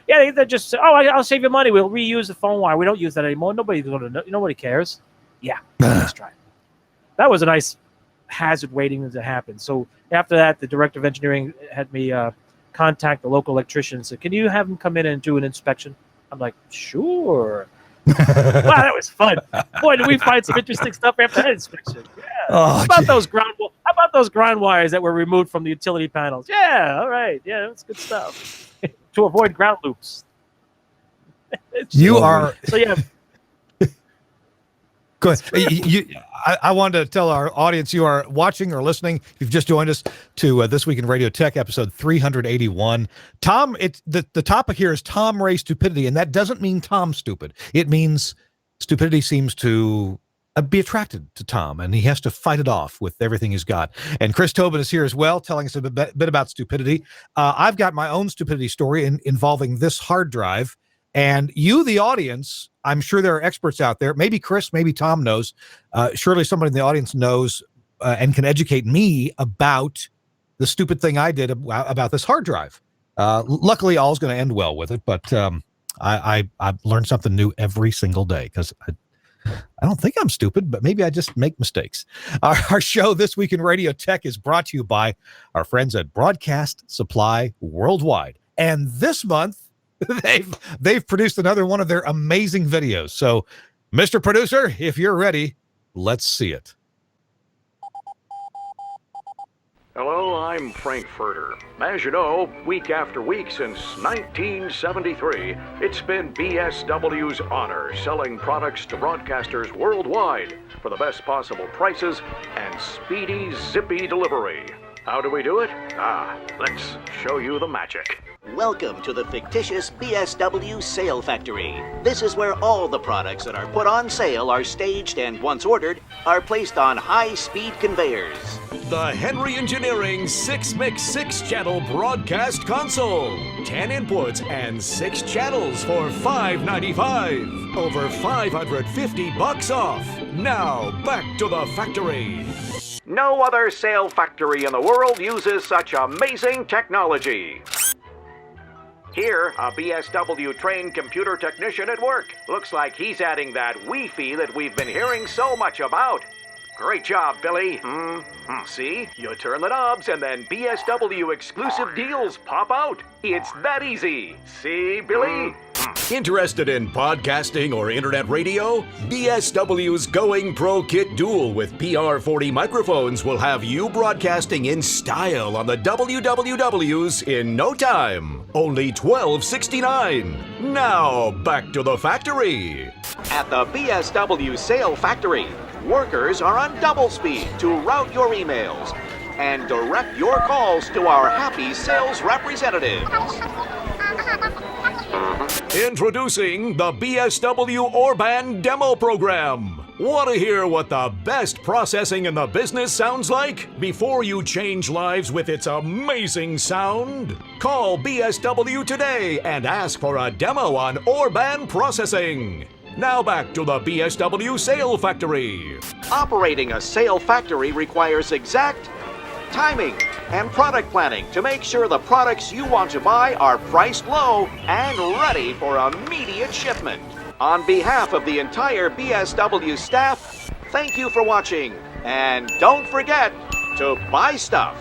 Speaker 2: Yeah, they just say, I'll save you money. We'll reuse the phone wire. We don't use that anymore. Nobody's going to know. Nobody cares. Yeah, let's try it. That was a nice hazard waiting to happen. So after that, the director of engineering had me contact the local electrician and said, can you have him come in and do an inspection? I'm like, sure. Wow, that was fun. Boy, did we find some interesting stuff after that inspection. Yeah. How about those ground wires that were removed from the utility panels? Yeah, all right. Yeah, that's good stuff. To avoid ground loops. So yeah.
Speaker 4: Go ahead. I wanted to tell our audience you are watching or listening. If you've just joined us to This Week in Radio Tech, episode 381. Tom, the topic here is Tom Ray stupidity, and that doesn't mean Tom's stupid. It means stupidity seems to be attracted to Tom, and he has to fight it off with everything he's got. And Chris Tobin is here as well, telling us a bit about stupidity. I've got my own stupidity story involving this hard drive. And you, the audience, I'm sure there are experts out there. Maybe Chris, maybe Tom knows. Surely somebody in the audience knows and can educate me about the stupid thing I did about this hard drive. Luckily, all's going to end well with it. But I learned something new every single day because I don't think I'm stupid, but maybe I just make mistakes. Our show, This Week in Radio Tech, is brought to you by our friends at Broadcast Supply Worldwide. And this month, they've produced another one of their amazing videos. So, Mr. Producer, if you're ready, let's see it.
Speaker 5: Hello, I'm Frank Furter. As you know, week after week since 1973, it's been BSW's honor selling products to broadcasters worldwide for the best possible prices and speedy, zippy delivery. How do we do it? Let's show you the magic.
Speaker 6: Welcome to the fictitious BSW Sale Factory. This is where all the products that are put on sale are staged and, once ordered, are placed on high-speed conveyors.
Speaker 7: The Henry Engineering 6-Mix 6-Channel Broadcast Console. 10 inputs and 6 channels for $5.95. Over $550 off. Now, back to the factory.
Speaker 5: No other sale factory in the world uses such amazing technology. Here, a BSW-trained computer technician at work. Looks like he's adding that Wi-Fi that we've been hearing so much about. Great job, Billy. See? You turn the knobs and then BSW exclusive deals pop out. It's that easy. See, Billy?
Speaker 7: Interested in podcasting or internet radio? BSW's Going Pro Kit Dual with PR40 microphones will have you broadcasting in style on the WWWs in no time. Only $12.69. Now, back to the factory.
Speaker 6: At the BSW Sale Factory, workers are on double speed to route your emails and direct your calls to our happy sales representatives.
Speaker 7: Introducing the BSW Orban Demo Program. Want to hear what the best processing in the business sounds like before you change lives with its amazing sound? Call BSW today and ask for a demo on Orban processing. Now back to the BSW Sale Factory.
Speaker 6: Operating a sale factory requires exact timing and product planning to make sure the products you want to buy are priced low and ready for immediate shipment. On behalf of the entire BSW staff, thank you for watching, and don't forget to buy stuff.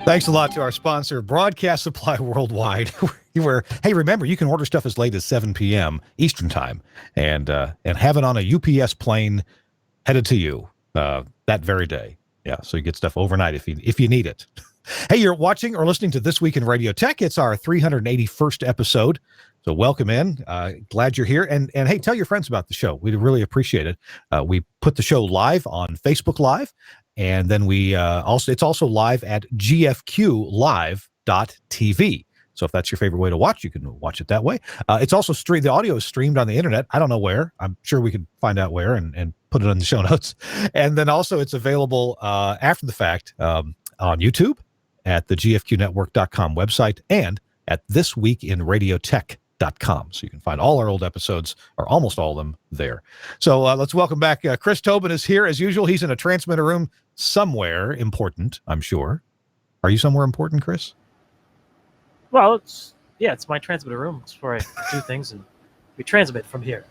Speaker 4: Thanks a lot to our sponsor, Broadcast Supply Worldwide. Where, hey, remember, you can order stuff as late as 7 p.m. Eastern Time and have it on a UPS plane headed to you that very day. Yeah, so you get stuff overnight if you need it. Hey, you're watching or listening to This Week in Radio Tech. It's our 381st episode. So welcome in. Glad you're here. And hey, tell your friends about the show. We'd really appreciate it. We put the show live on Facebook Live. And then it's also live at gfqlive.tv. So if that's your favorite way to watch, you can watch it that way. It's also the audio is streamed on the internet. I don't know where. I'm sure we could find out where and put it in the show notes. And then also it's available after the fact on YouTube at the gfqnetwork.com website and at thisweekinradiotech.com. So you can find all our old episodes, or almost all of them, there. So let's welcome back. Chris Tobin is here as usual. He's in a transmitter room somewhere important, I'm sure. Are you somewhere important, Chris?
Speaker 2: Well, it's my transmitter room. It's where I do things and we transmit from here.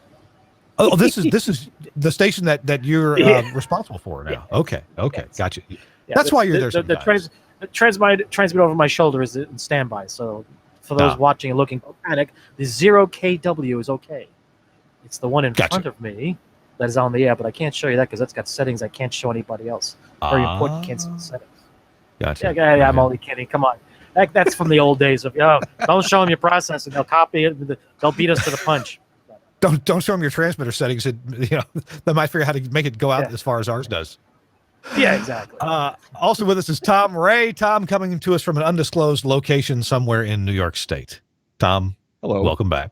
Speaker 4: Oh, this is the station that you're responsible for now.
Speaker 2: Yeah.
Speaker 4: Okay,
Speaker 2: Yeah,
Speaker 4: gotcha.
Speaker 2: Yeah,
Speaker 4: That's why you're there sometimes.
Speaker 2: The transmit over my shoulder is in standby. So for those watching and looking for Harnack, the 0KW is okay. It's the one in front of me that is on the air, but I can't show you that because that's got settings I can't show anybody else. Very important, can't see the settings.
Speaker 4: Gotcha.
Speaker 2: Yeah, I'm only kidding. Come on. That's from the old days of, don't show them your processing. They'll copy it. They'll beat us to the punch.
Speaker 4: Don't show them your transmitter settings. They might figure out how to make it go out as far as ours does.
Speaker 2: Yeah, exactly.
Speaker 4: Also with us is Tom Ray. Tom coming to us from an undisclosed location somewhere in New York State. Tom,
Speaker 3: hello.
Speaker 4: Welcome back.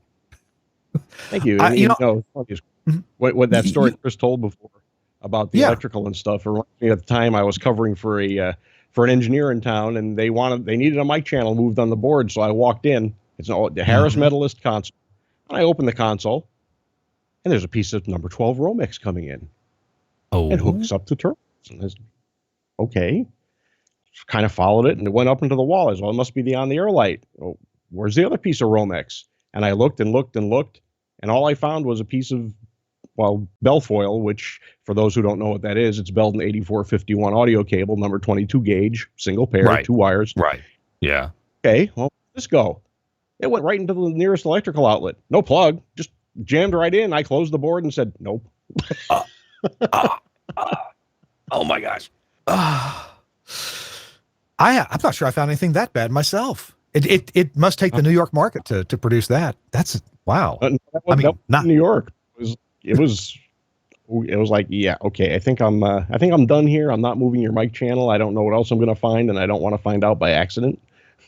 Speaker 3: Thank you. What that story Chris told before about the electrical and stuff, it reminds me at the time I was covering for an engineer in town, and they needed a mic channel moved on the board, so I walked in. It's the Harris Medalist console. And I opened the console, and there's a piece of number 12 Romex coming in.
Speaker 4: Oh.
Speaker 3: It hooks up to terminals. And okay. Kind of followed it, and it went up into the wall. Well, it must be the on-the-air light. Oh, where's the other piece of Romex? And I looked and looked and looked, and all I found was a piece of, well, bell foil, which for those who don't know what that is, it's Belden 8451 audio cable, number 22 gauge, single pair,
Speaker 4: Right.
Speaker 3: 2 wires.
Speaker 4: Right. Yeah.
Speaker 3: Okay, well, let's go. It went right into the nearest electrical outlet. No plug, just jammed right in. I closed the board and said, nope.
Speaker 4: Oh my gosh. I'm not sure I found anything that bad myself. It must take the New York market to produce that. That's wow.
Speaker 3: That was not New York. It was like, yeah, okay. I think I'm done here. I'm not moving your mic channel. I don't know what else I'm going to find, and I don't want to find out by accident.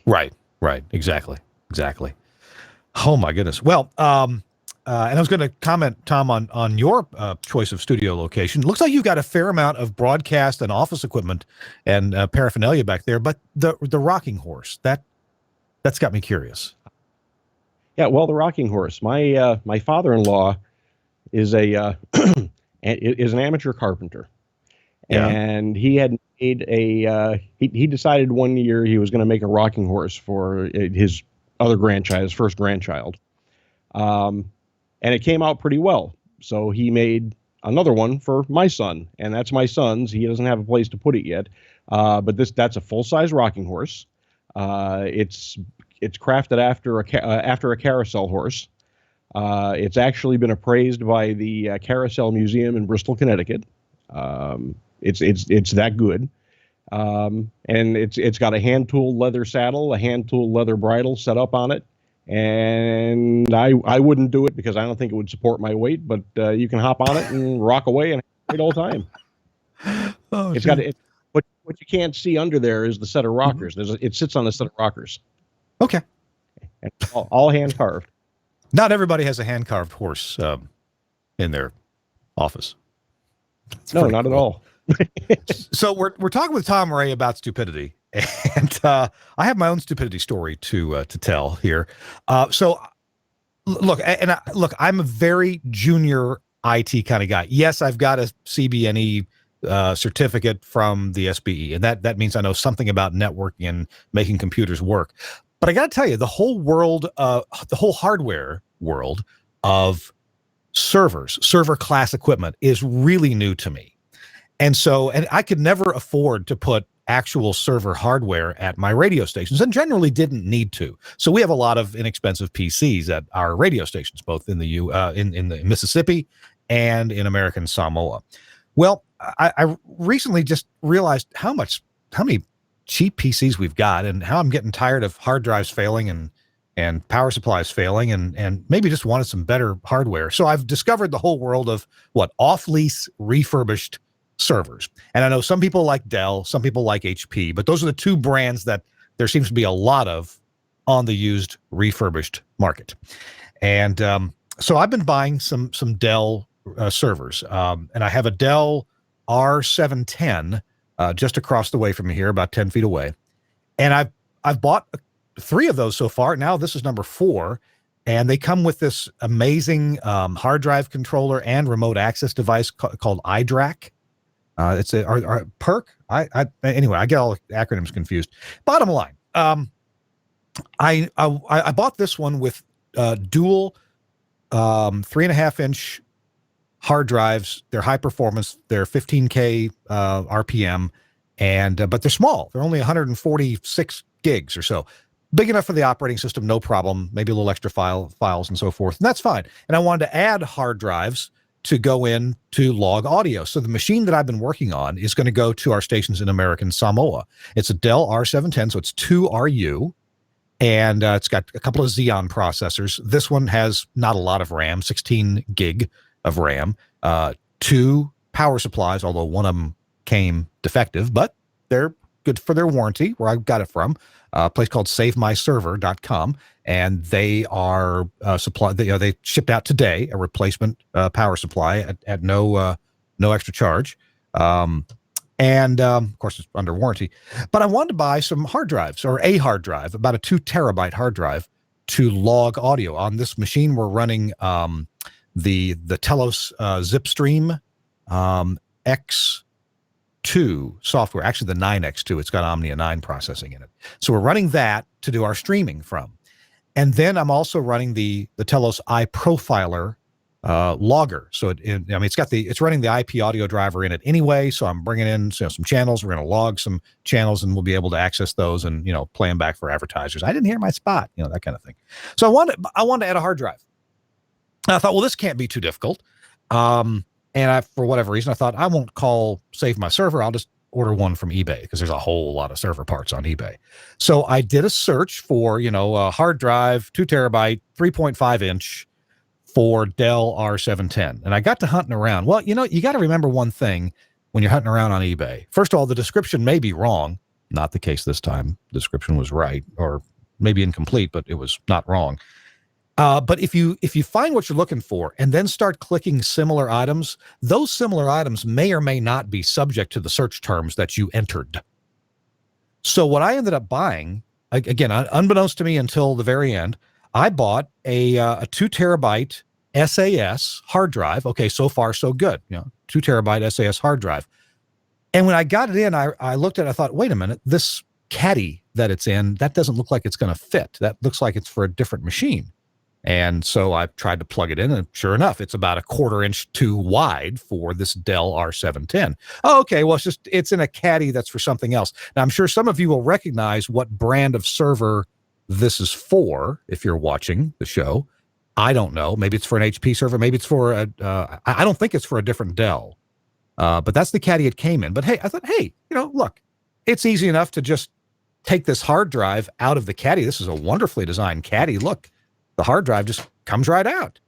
Speaker 4: Right. Exactly. Oh my goodness. Well, and I was going to comment, Tom, on your choice of studio location. Looks like you've got a fair amount of broadcast and office equipment and paraphernalia back there, but the rocking horse, that's got me curious.
Speaker 3: Yeah, well, the rocking horse. My father-in-law is an amateur carpenter, and he had made he decided one year he was going to make a rocking horse for his other grandchild, his first grandchild, and it came out pretty well. So he made another one for my son, and that's my son's. He doesn't have a place to put it yet, but that's a full-size rocking horse. It's crafted after a carousel horse. It's actually been appraised by the Carousel Museum in Bristol, Connecticut. It's that good. And it's got a hand-tooled leather saddle, a hand-tooled leather bridle set up on it. And I wouldn't do it because I don't think it would support my weight, but you can hop on it and rock away and have a great old time. It's got it. What you can't see under there is the set of rockers. It sits on a set of rockers.
Speaker 4: Okay.
Speaker 3: And all hand carved.
Speaker 4: Not everybody has a hand carved horse in their office.
Speaker 3: No, not at all.
Speaker 4: So we're talking with Tom Ray about stupidity, and I have my own stupidity story to tell here. So look, I'm a very junior IT kind of guy. Yes, I've got a CBNE certificate from the SBE, and that means I know something about networking and making computers work. But I got to tell you, the whole hardware world of server class equipment is really new to me. And I could never afford to put actual server hardware at my radio stations, and generally didn't need to. So we have a lot of inexpensive PCs at our radio stations, both in the in the Mississippi and in American Samoa. Well, I recently just realized how many cheap PCs we've got, and how I'm getting tired of hard drives failing and power supplies failing, and maybe just wanted some better hardware. So I've discovered the whole world of off-lease refurbished servers. And I know some people like Dell, some people like HP, but those are the two brands that there seems to be a lot of on the used refurbished market. And so I've been buying some Dell servers, and I have a Dell R710 just across the way from me here, about 10 feet away. And I've bought 3 of those so far. Now this is number 4, and they come with this amazing hard drive controller and remote access device called iDRAC. It's a perk. Anyway, I get all the acronyms confused. Bottom line, I bought this one with dual 3.5-inch hard drives. They're high performance. They're 15K RPM, but they're small. They're only 146 gigs or so. Big enough for the operating system, no problem. Maybe a little extra files and so forth, and that's fine. And I wanted to add hard drives to go in to log audio. So the machine that I've been working on is going to go to our stations in American Samoa. It's a Dell R710, so it's 2 RU, and it's got a couple of Xeon processors. This one has not a lot of RAM, 16 gig of RAM, 2 power supplies, although one of them came defective, but they're good for their warranty, where I got it from, a place called SaveMyServer.com. And they are they shipped out today a replacement power supply at no extra charge, and of course it's under warranty. But I wanted to buy some hard drives, or a hard drive, about a 2 terabyte hard drive, to log audio. On this machine we're running the Telos Zipstream X2 software, actually the 9X2. It's got Omnia 9 processing in it. So we're running that to do our streaming from. And then I'm also running the Telos iProfiler logger. So it's running the IP audio driver in it anyway. So I'm bringing in some channels. We're going to log some channels, and we'll be able to access those and play them back for advertisers. I didn't hear my spot, that kind of thing. So I wanted to add a hard drive. And I thought, well, this can't be too difficult. And for whatever reason, I thought I won't save my server. I'll just order one from eBay because there's a whole lot of server parts on eBay. So I did a search for, a hard drive, 2 terabyte, 3.5 inch for Dell R710. And I got to hunting around. Well, you got to remember one thing when you're hunting around on eBay. First of all, the description may be wrong. Not the case this time. The description was right, or maybe incomplete, but it was not wrong. But if you find what you're looking for and then start clicking similar items, those similar items may or may not be subject to the search terms that you entered. So what I ended up buying, again, unbeknownst to me until the very end, I bought a 2 terabyte SAS hard drive. Okay, so far so good. 2 terabyte SAS hard drive. And when I got it in, I looked at it, I thought, wait a minute, this caddy that it's in, that doesn't look like it's going to fit. That looks like it's for a different machine. And so I tried to plug it in, and sure enough, it's about 1/4 inch too wide for this Dell R710. Oh, okay, well, it's in a caddy that's for something else. Now, I'm sure some of you will recognize what brand of server this is for if you're watching the show. I don't know. Maybe it's for an HP server. Maybe it's for I don't think it's for a different Dell. But that's the caddy it came in. But hey, I thought, look, it's easy enough to just take this hard drive out of the caddy. This is a wonderfully designed caddy. Look. The hard drive just comes right out.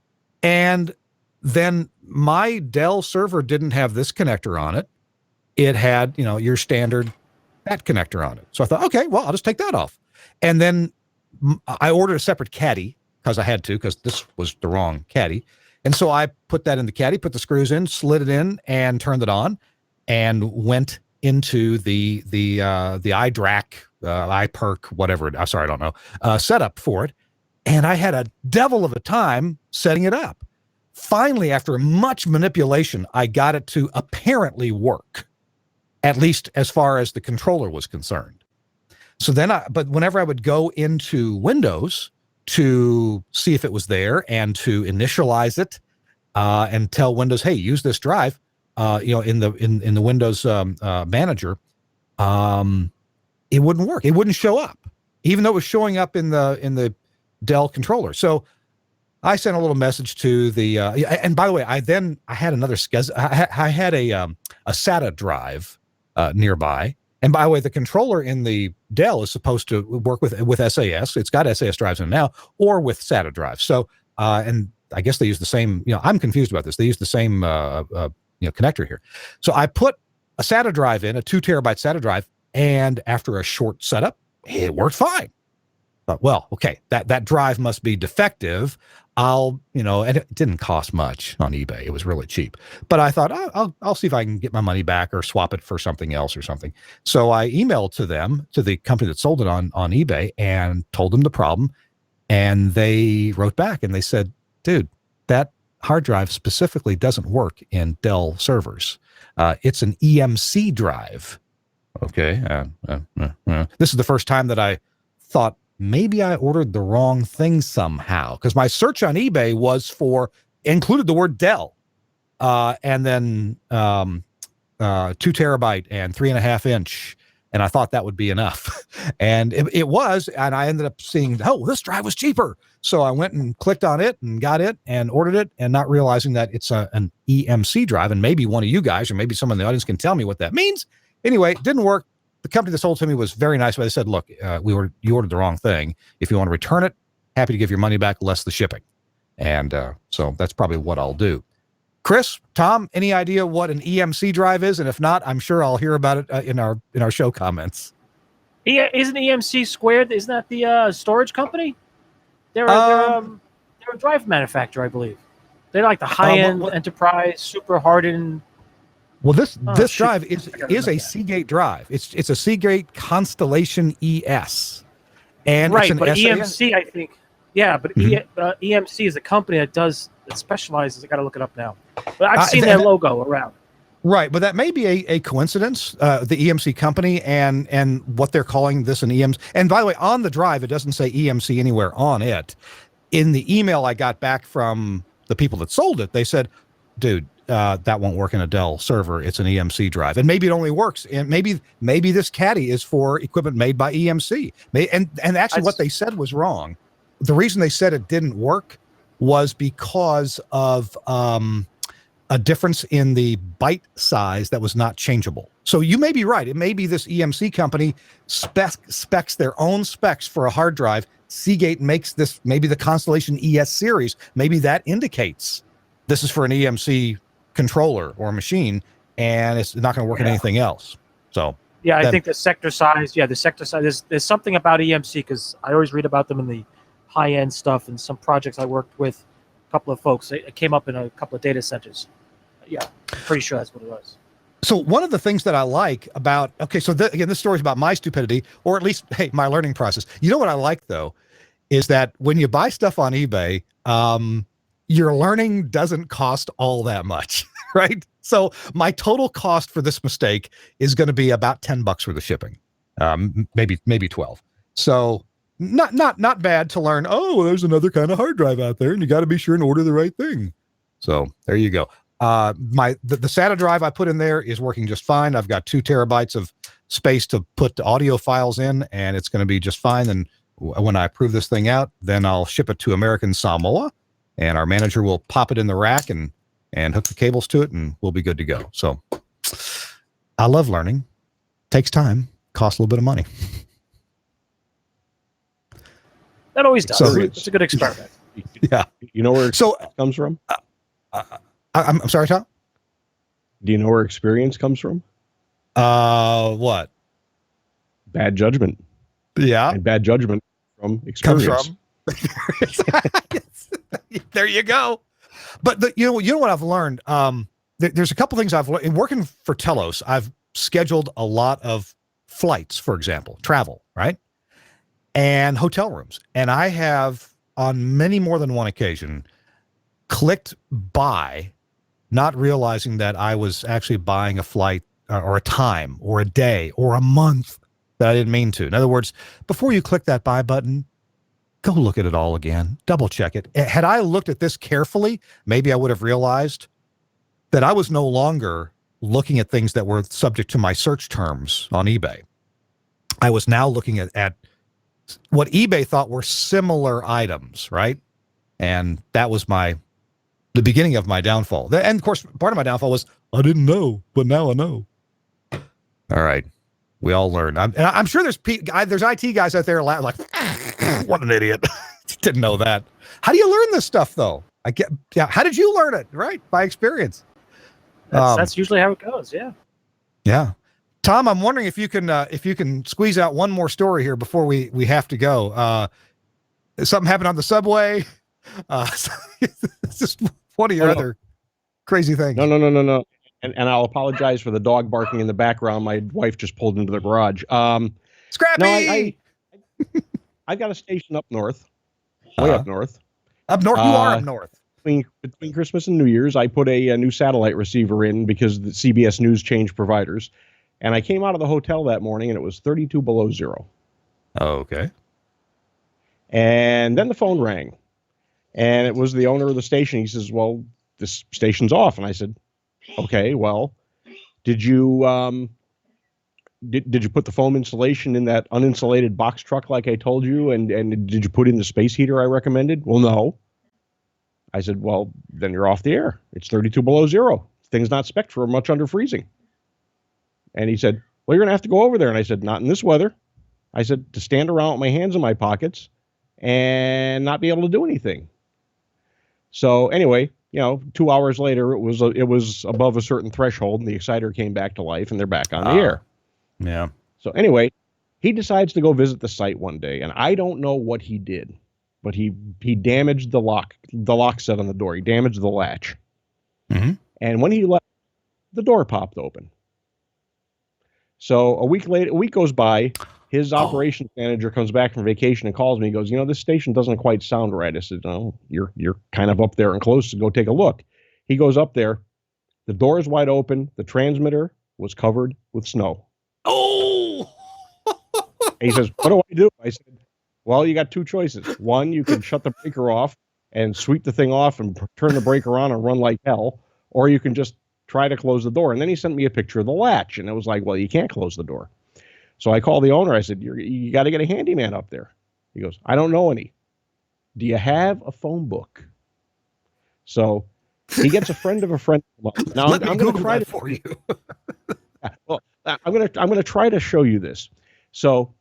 Speaker 4: And then my Dell server didn't have this connector on it. It had, your standard that connector on it. So I thought, okay, well, I'll just take that off. And then I ordered a separate caddy because I had to, because this was the wrong caddy. And so I put that in the caddy, put the screws in, slid it in, and turned it on, and went into the iDRAC, iPerk, whatever. I'm sorry, I don't know, setup for it. And I had a devil of a time setting it up. Finally, after much manipulation, I got it to apparently work, at least as far as the controller was concerned. So then but whenever I would go into Windows to see if it was there and to initialize it and tell Windows, hey, use this drive, in the Windows manager, it wouldn't work. It wouldn't show up, even though it was showing up in the Dell controller. So I sent a little message to the and by the way, I had another I had a SATA drive nearby. And by the way, the controller in the Dell is supposed to work with SAS. It's got SAS drives in it now, or with SATA drives. So and I guess they use the same, I'm confused about this. They use the same connector here. So I put a SATA drive in, a 2 terabyte SATA drive, and after a short setup, it worked fine. But, well, okay, that drive must be defective. And it didn't cost much on eBay. It was really cheap. But I thought, I'll see if I can get my money back or swap it for something else or something. So I emailed to the company that sold it on eBay, and told them the problem. And they wrote back and they said, dude, that hard drive specifically doesn't work in Dell servers. It's an EMC drive. Okay. This is the first time that I thought, maybe I ordered the wrong thing somehow, because my search on eBay included the word Dell, and then 2 terabyte and 3.5 inch. And I thought that would be enough. And it was, and I ended up seeing, this drive was cheaper. So I went and clicked on it and got it and ordered it, and not realizing that it's an EMC drive. And maybe one of you guys, or maybe someone in the audience, can tell me what that means. Anyway, it didn't work. The company that sold to me was very nice, but they said, look, you ordered the wrong thing. If you want to return it, happy to give your money back, less the shipping. And so that's probably what I'll do. Chris, Tom, any idea what an EMC drive is? And if not, I'm sure I'll hear about it in our show comments.
Speaker 2: Yeah, isn't EMC Squared? Isn't that the storage company? They're a drive manufacturer, I believe. They're like the high-end enterprise, super hardened.
Speaker 4: Well, this drive is a Seagate drive. It's a Seagate Constellation ES, and
Speaker 2: right.
Speaker 4: It's an
Speaker 2: but
Speaker 4: SAS.
Speaker 2: EMC, I think, yeah. But EMC is a company that specializes. I got to look it up now. But I've seen their logo around.
Speaker 4: Right, but that may be a coincidence, the EMC company and what they're calling this an EMC. And by the way, on the drive, it doesn't say EMC anywhere on it. In the email I got back from the people that sold it, they said, dude, that won't work in a Dell server. It's an EMC drive. And maybe it only works. And maybe this caddy is for equipment made by EMC. And actually what they said was wrong. The reason they said it didn't work was because of a difference in the byte size that was not changeable. So you may be right. It may be this EMC company specs their own specs for a hard drive. Seagate makes this, maybe the Constellation ES series, maybe that indicates this is for an EMC controller or machine, and it's not going to work in anything else. So
Speaker 2: yeah, I think the sector size, there's something about EMC, because I always read about them in the high-end stuff, and some projects I worked with, a couple of folks, it came up in a couple of data centers. Yeah, I'm pretty sure that's what it was.
Speaker 4: So one of the things that I like about, okay, so again, this story is about my stupidity, or at least, hey, my learning process. You know what I like, though, is that when you buy stuff on eBay, your learning doesn't cost all that much, right? So my total cost for this mistake is going to be about $10 worth of shipping, maybe 12. So not bad to learn. Oh, there's another kind of hard drive out there, and you got to be sure and order the right thing. So there you go. The SATA drive I put in there is working just fine. I've got 2 terabytes of space to put the audio files in, and it's going to be just fine. And when I approve this thing out, then I'll ship it to American Samoa, and our manager will pop it in the rack and hook the cables to it, and we'll be good to go. So I love learning. Takes time, costs a little bit of money.
Speaker 2: That always does.
Speaker 4: So,
Speaker 2: it's a good experiment.
Speaker 4: Yeah.
Speaker 3: You know where it comes from?
Speaker 4: I'm sorry, Tom?
Speaker 3: Do you know where experience comes from?
Speaker 4: What?
Speaker 3: Bad judgment.
Speaker 4: Yeah.
Speaker 3: And bad judgment from experience.
Speaker 4: Comes from. There you go. But you know what I've learned? There's a couple things I've learned. In working for Telos, I've scheduled a lot of flights, for example, travel, right? And hotel rooms. And I have, on many more than one occasion, clicked buy, not realizing that I was actually buying a flight or a time or a day or a month that I didn't mean to. In other words, before you click that buy button, go look at it all again, double check it. Had I looked at this carefully, maybe I would have realized that I was no longer looking at things that were subject to my search terms on eBay. I was now looking at what eBay thought were similar items, right? And that was the beginning of my downfall. And of course, part of my downfall was I didn't know, but now I know. All right. We all learn. I'm sure there's IT guys out there like, what an idiot. Didn't know that. How do you learn this stuff, though? How did you learn it? Right. By experience.
Speaker 2: That's usually how it goes. Yeah.
Speaker 4: Yeah. Tom, I'm wondering if you can squeeze out one more story here before we have to go. Something happened on the subway. It's just one of your other crazy things.
Speaker 3: No. And I'll apologize for the dog barking in the background. My wife just pulled into the garage.
Speaker 4: Scrappy!
Speaker 3: No, I've got a station up north, way up north.
Speaker 4: Up north? You are up north.
Speaker 3: Between Christmas and New Year's, I put a new satellite receiver in because the CBS News changed providers. And I came out of the hotel that morning, and it was 32 below zero.
Speaker 4: Oh, okay.
Speaker 3: And then the phone rang. And it was the owner of the station. He says, well, this station's off. And I said, okay, well, did you did you put the foam insulation in that uninsulated box truck like I told you? And did you put in the space heater I recommended? Well, no. I said, well, then you're off the air. It's 32 below zero. Thing's not spec'd for much under freezing. And he said, well, you're going to have to go over there. And I said, not in this weather. I said, to stand around with my hands in my pockets and not be able to do anything. So anyway, 2 hours later, it was above a certain threshold, and the exciter came back to life, and they're back on the air.
Speaker 4: Yeah.
Speaker 3: So anyway, he decides to go visit the site one day, and I don't know what he did, but he damaged the lock set on the door. He damaged the latch.
Speaker 4: Mm-hmm.
Speaker 3: And when he left, the door popped open. So a week goes by. His operations manager comes back from vacation and calls me. He goes, this station doesn't quite sound right. I said, no, you're kind of up there and close, to go take a look. He goes up there. The door is wide open. The transmitter was covered with snow.
Speaker 4: Oh,
Speaker 3: And he says, what do I do? I said, well, you got two choices. One, you can shut the breaker off and sweep the thing off and turn the breaker on and run like hell, or you can just try to close the door. And then he sent me a picture of the latch, and it was like, well, you can't close the door. So I called the owner. I said, you got to get a handyman up there. He goes, I don't know any. Do you have a phone book? So he gets a friend of a friend. Now
Speaker 4: let me
Speaker 3: I'm going to
Speaker 4: Google
Speaker 3: try
Speaker 4: that
Speaker 3: to
Speaker 4: for you.
Speaker 3: well, I'm going to try to show you this. So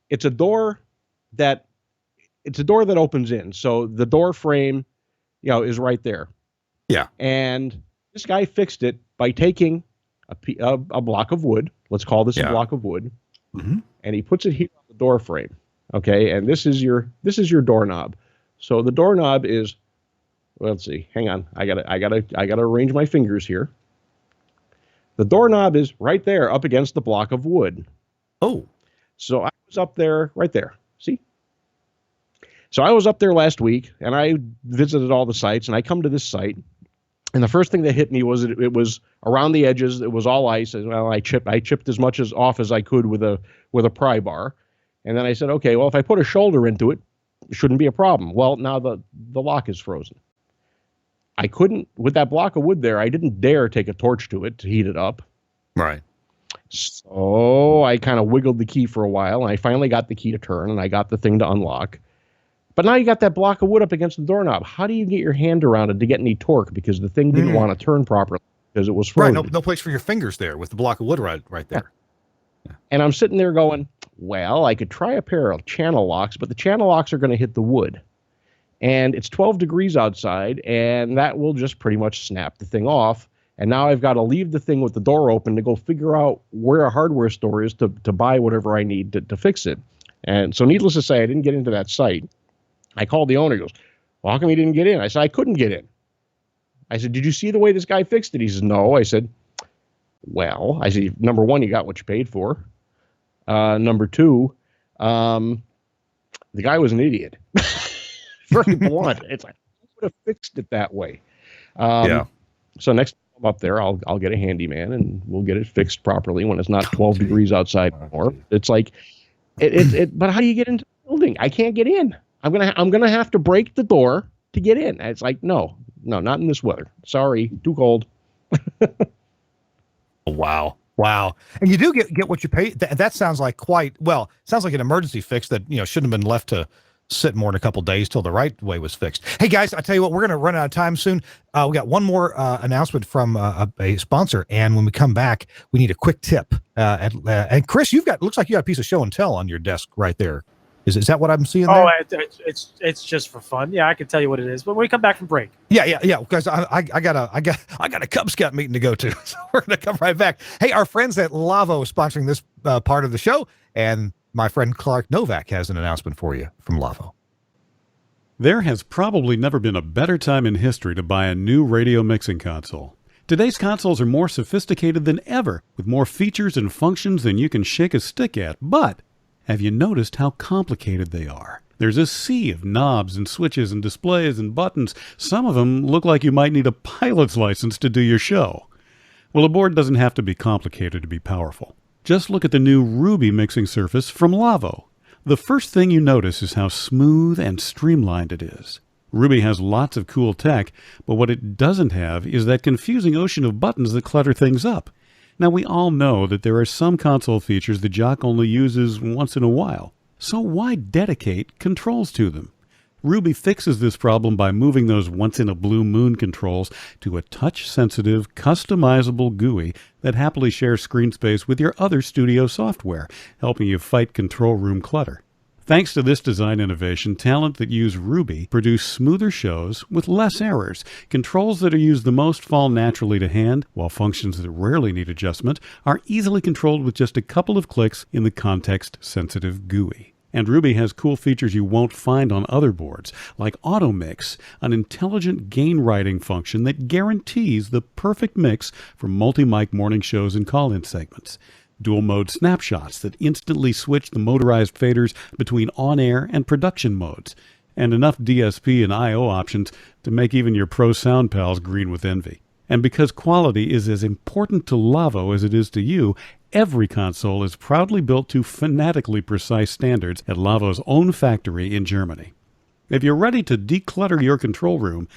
Speaker 3: it's a door that opens in. So the door frame, is right there.
Speaker 4: Yeah.
Speaker 3: And this guy fixed it by taking a block of wood. Let's call this a block of wood.
Speaker 4: Mm-hmm.
Speaker 3: And he puts it here on the door frame. Okay. And this is your doorknob. So the doorknob is, let's see, hang on. I gotta arrange my fingers here. The doorknob is right there up against the block of wood.
Speaker 4: Oh.
Speaker 3: So I was up there, right there. See? So I was up there last week, and I visited all the sites, and I come to this site, and the first thing that hit me was it was around the edges. It was all ice. Well, I chipped as much off as I could with a pry bar, and then I said, okay, well, if I put a shoulder into it, it shouldn't be a problem. Well, now the lock is frozen. I couldn't, with that block of wood there, I didn't dare take a torch to it to heat it up.
Speaker 4: Right.
Speaker 3: So I kind of wiggled the key for a while, and I finally got the key to turn, and I got the thing to unlock. But now you got that block of wood up against the doorknob. How do you get your hand around it to get any torque? Because the thing didn't want to turn properly because it was frozen.
Speaker 4: Right, no place for your fingers there with the block of wood right there.
Speaker 3: Yeah. And I'm sitting there going, well, I could try a pair of channel locks, but the channel locks are going to hit the wood. And it's 12 degrees outside, and that will just pretty much snap the thing off. And now I've got to leave the thing with the door open to go figure out where a hardware store is to buy whatever I need to fix it. And so needless to say, I didn't get into that site. I called the owner. He goes, well, how come you didn't get in? I said, I couldn't get in. I said, did you see the way this guy fixed it? He says, no. I said, well, I said, number one, you got what you paid for. Number two, the guy was an idiot. Very blunt. It's like, I would have fixed it that way. So next time I'm up there, I'll get a handyman and we'll get it fixed properly when it's not 12 degrees outside anymore. It's like, but how do you get into the building? I can't get in. I'm gonna have to break the door to get in. And it's like, no, not in this weather. Sorry, too cold.
Speaker 4: Wow. And you do get what you pay. That sounds like sounds like an emergency fix that, shouldn't have been left to sit more than a couple days till the right way was fixed. Hey guys, I tell you what, we're going to run out of time soon. We got one more announcement from a sponsor. And when we come back, we need a quick tip. And Chris, looks like you got a piece of show and tell on your desk right there. Is that what I'm seeing there?
Speaker 2: Oh, it's just for fun. Yeah, I can tell you what it is. But when we come back from break.
Speaker 4: Yeah. Because I got a Cub Scout meeting to go to, so we're gonna come right back. Hey, our friends at Lavo sponsoring this part of the show, and my friend Clark Novak has an announcement for you from Lavo.
Speaker 8: There has probably never been a better time in history to buy a new radio mixing console. Today's consoles are more sophisticated than ever, with more features and functions than you can shake a stick at, but have you noticed how complicated they are? There's a sea of knobs and switches and displays and buttons. Some of them look like you might need a pilot's license to do your show. Well, a board doesn't have to be complicated to be powerful. Just look at the new Ruby mixing surface from Lavo. The first thing you notice is how smooth and streamlined it is. Ruby has lots of cool tech, but what it doesn't have is that confusing ocean of buttons that clutter things up. Now, we all know that there are some console features the jock only uses once in a while, so why dedicate controls to them? Ruby fixes this problem by moving those once-in-a-blue-moon controls to a touch-sensitive, customizable GUI that happily shares screen space with your other studio software, helping you fight control room clutter. Thanks to this design innovation, talent that use Ruby produce smoother shows with less errors. Controls that are used the most fall naturally to hand, while functions that rarely need adjustment are easily controlled with just a couple of clicks in the context-sensitive GUI. And Ruby has cool features you won't find on other boards, like Auto Mix, an intelligent gain writing function that guarantees the perfect mix for multi-mic morning shows and call-in segments. Dual mode snapshots that instantly switch the motorized faders between on-air and production modes, and enough DSP and I/O options to make even your pro sound pals green with envy. And because quality is as important to Lavo as it is to you, every console is proudly built to fanatically precise standards at Lavo's own factory in Germany. If you're ready to declutter your control room,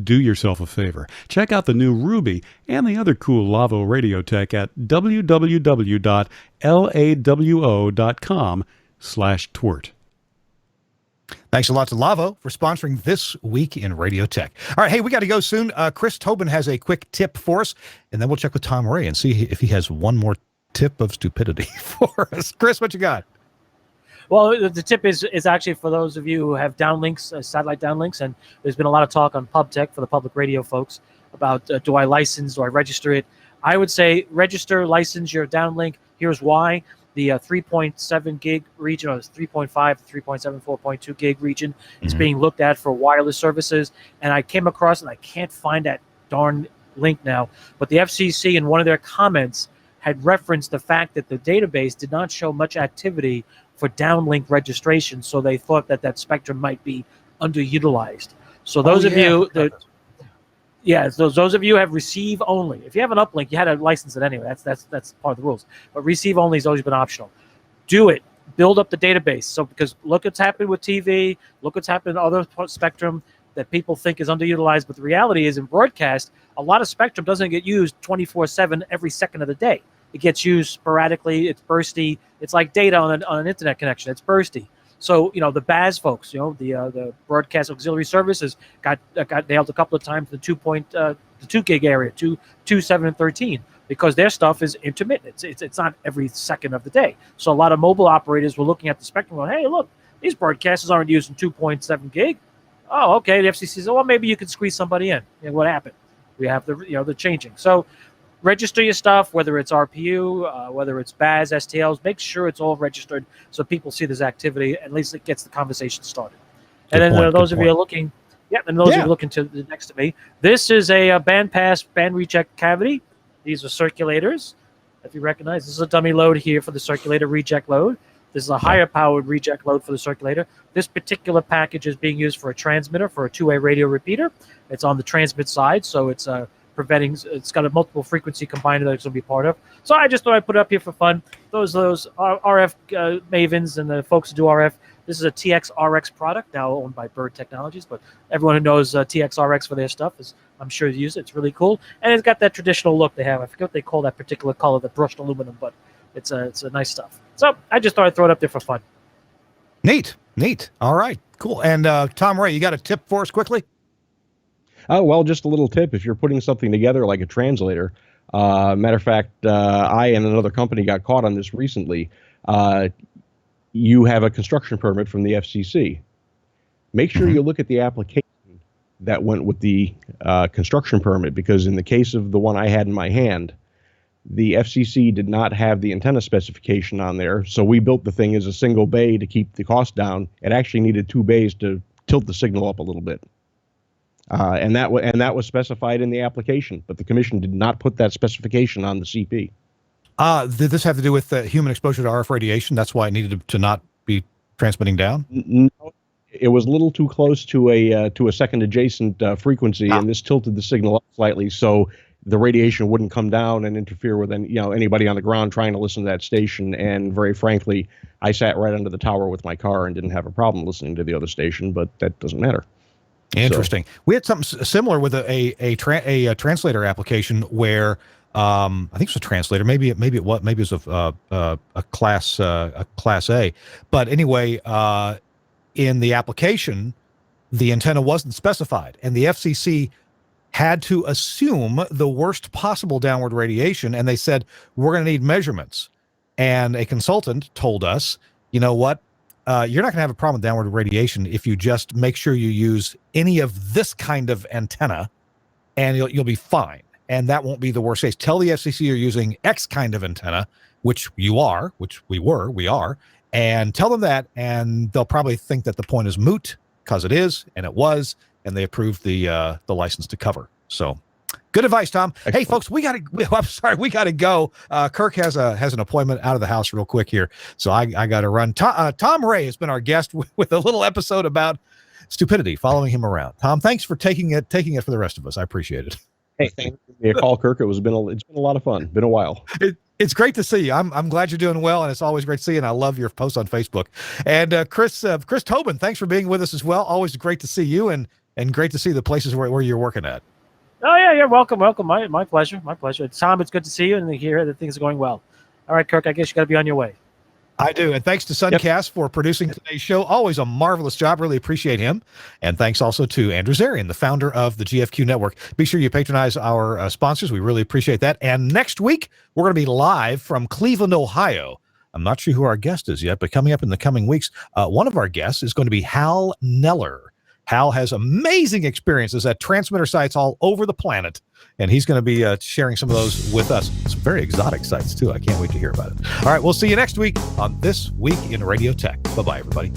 Speaker 8: do yourself a favor. Check out the new Ruby and the other cool Lavo radio tech at www.lawo.com/TWiRT.
Speaker 4: Thanks a lot to Lavo for sponsoring This Week in Radio Tech. All right, hey, we got to go soon. Chris Tobin has a quick tip for us, and then we'll check with Tom Ray and see if he has one more tip of stupidity for us. Chris, what you got?
Speaker 2: Well, the tip is actually for those of you who have downlinks, satellite downlinks, and there's been a lot of talk on PubTech for the public radio folks about do I license, do I register it? I would say register, license your downlink. Here's why. The 3.7 gig region, or 3.5 to 3.7, 4.2 gig region is being looked at for wireless services. And I came across, and I can't find that darn link now, but the FCC in one of their comments had referenced the fact that the database did not show much activity for downlink registration, so they thought that spectrum might be underutilized. So those of you that, those of you have receive only. If you have an uplink, you had to license it anyway. That's part of the rules. But receive only has always been optional. Do it. Build up the database. So because look what's happened with TV, look what's happened in other spectrum that people think is underutilized. But the reality is in broadcast, a lot of spectrum doesn't get used 24/7 every second of the day. It gets used sporadically. It's bursty. It's like data on an internet connection. It's bursty. So the BAS folks, the broadcast auxiliary services got nailed a couple of times in the 2 gig area, 2, 7, and 13, because their stuff is intermittent. It's not every second of the day. So a lot of mobile operators were looking at the spectrum, going, "Hey, look, these broadcasters aren't using 2.7 gig. Oh, okay." The FCC said, "Well, maybe you could squeeze somebody in." And what happened? We have the changing. So register your stuff, whether it's RPU, whether it's BAS, STLs. Make sure it's all registered so people see there's activity. At least it gets the conversation started. And then those of you are looking, looking to the next to me, this is a band pass, band reject cavity. These are circulators. If you recognize, this is a dummy load here for the circulator reject load. This is a higher powered reject load for the circulator. This particular package is being used for a transmitter, for a two-way radio repeater. It's on the transmit side, so it's preventing. It's got a multiple frequency combiner that it's going to be part of. So I just thought I'd put it up here for fun. Those RF mavens and the folks who do RF. This is a TXRX product, now owned by Bird Technologies, but everyone who knows TXRX for their stuff is, I'm sure, use it. It's really cool, and it's got that traditional look they have. I forget what they call that particular color, the brushed aluminum, but it's a nice stuff. So I just thought I'd throw it up there for fun.
Speaker 4: Neat. All right, cool. And Tom Ray, you got a tip for us quickly?
Speaker 3: Oh, well, just a little tip. If you're putting something together like a translator, matter of fact, I and another company got caught on this recently. You have a construction permit from the FCC. Make sure you look at the application that went with the construction permit, because in the case of the one I had in my hand, the FCC did not have the antenna specification on there, so we built the thing as a single bay to keep the cost down. It actually needed 2 bays to tilt the signal up a little bit. And that was specified in the application, but the commission did not put that specification on the CP.
Speaker 4: Did this have to do with human exposure to RF radiation? That's why it needed to not be transmitting down?
Speaker 3: No, it was a little too close to a second adjacent frequency, and this tilted the signal up slightly, so the radiation wouldn't come down and interfere with anybody on the ground trying to listen to that station. And very frankly, I sat right under the tower with my car and didn't have a problem listening to the other station, but that doesn't matter.
Speaker 4: Interesting. So, we had something similar with a translator application where I think it was a translator. Maybe it was a class A. But anyway, in the application, the antenna wasn't specified, and the FCC had to assume the worst possible downward radiation, and they said, we're going to need measurements. And a consultant told us, you know what? You're not going to have a problem with downward radiation if you just make sure you use any of this kind of antenna, and you'll be fine. And that won't be the worst case. Tell the FCC you're using X kind of antenna, which we are, and tell them that, and they'll probably think that the point is moot, because it is, and it was, and they approved the license to cover. So, good advice, Tom. Excellent. Hey, folks, we gotta go. Kirk has an appointment out of the house real quick here, so I got to run. Tom Ray has been our guest with a little episode about stupidity, following him around. Tom, thanks for taking it for the rest of us. I appreciate it.
Speaker 3: Hey, thanks for giving me a call, Kirk. It's been a lot of fun. Been a while.
Speaker 4: It's great to see you. I'm glad you're doing well, and it's always great to see you. And I love your posts on Facebook. And Chris Tobin, thanks for being with us as well. Always great to see you, and great to see the places where you're working at.
Speaker 2: Oh yeah, you're welcome. My pleasure. My pleasure. Tom, it's good to see you and to hear that things are going well. All right, Kirk, I guess you got to be on your way.
Speaker 4: I do. And thanks to Suncast for producing today's show. Always a marvelous job. Really appreciate him. And thanks also to Andrew Zarian, the founder of the GFQ Network. Be sure you patronize our sponsors. We really appreciate that. And next week, we're going to be live from Cleveland, Ohio. I'm not sure who our guest is yet, but coming up in the coming weeks, one of our guests is going to be Hal Neller. Hal has amazing experiences at transmitter sites all over the planet, and he's going to be sharing some of those with us. Some very exotic sites, too. I can't wait to hear about it. All right, we'll see you next week on This Week in Radio Tech. Bye-bye, everybody.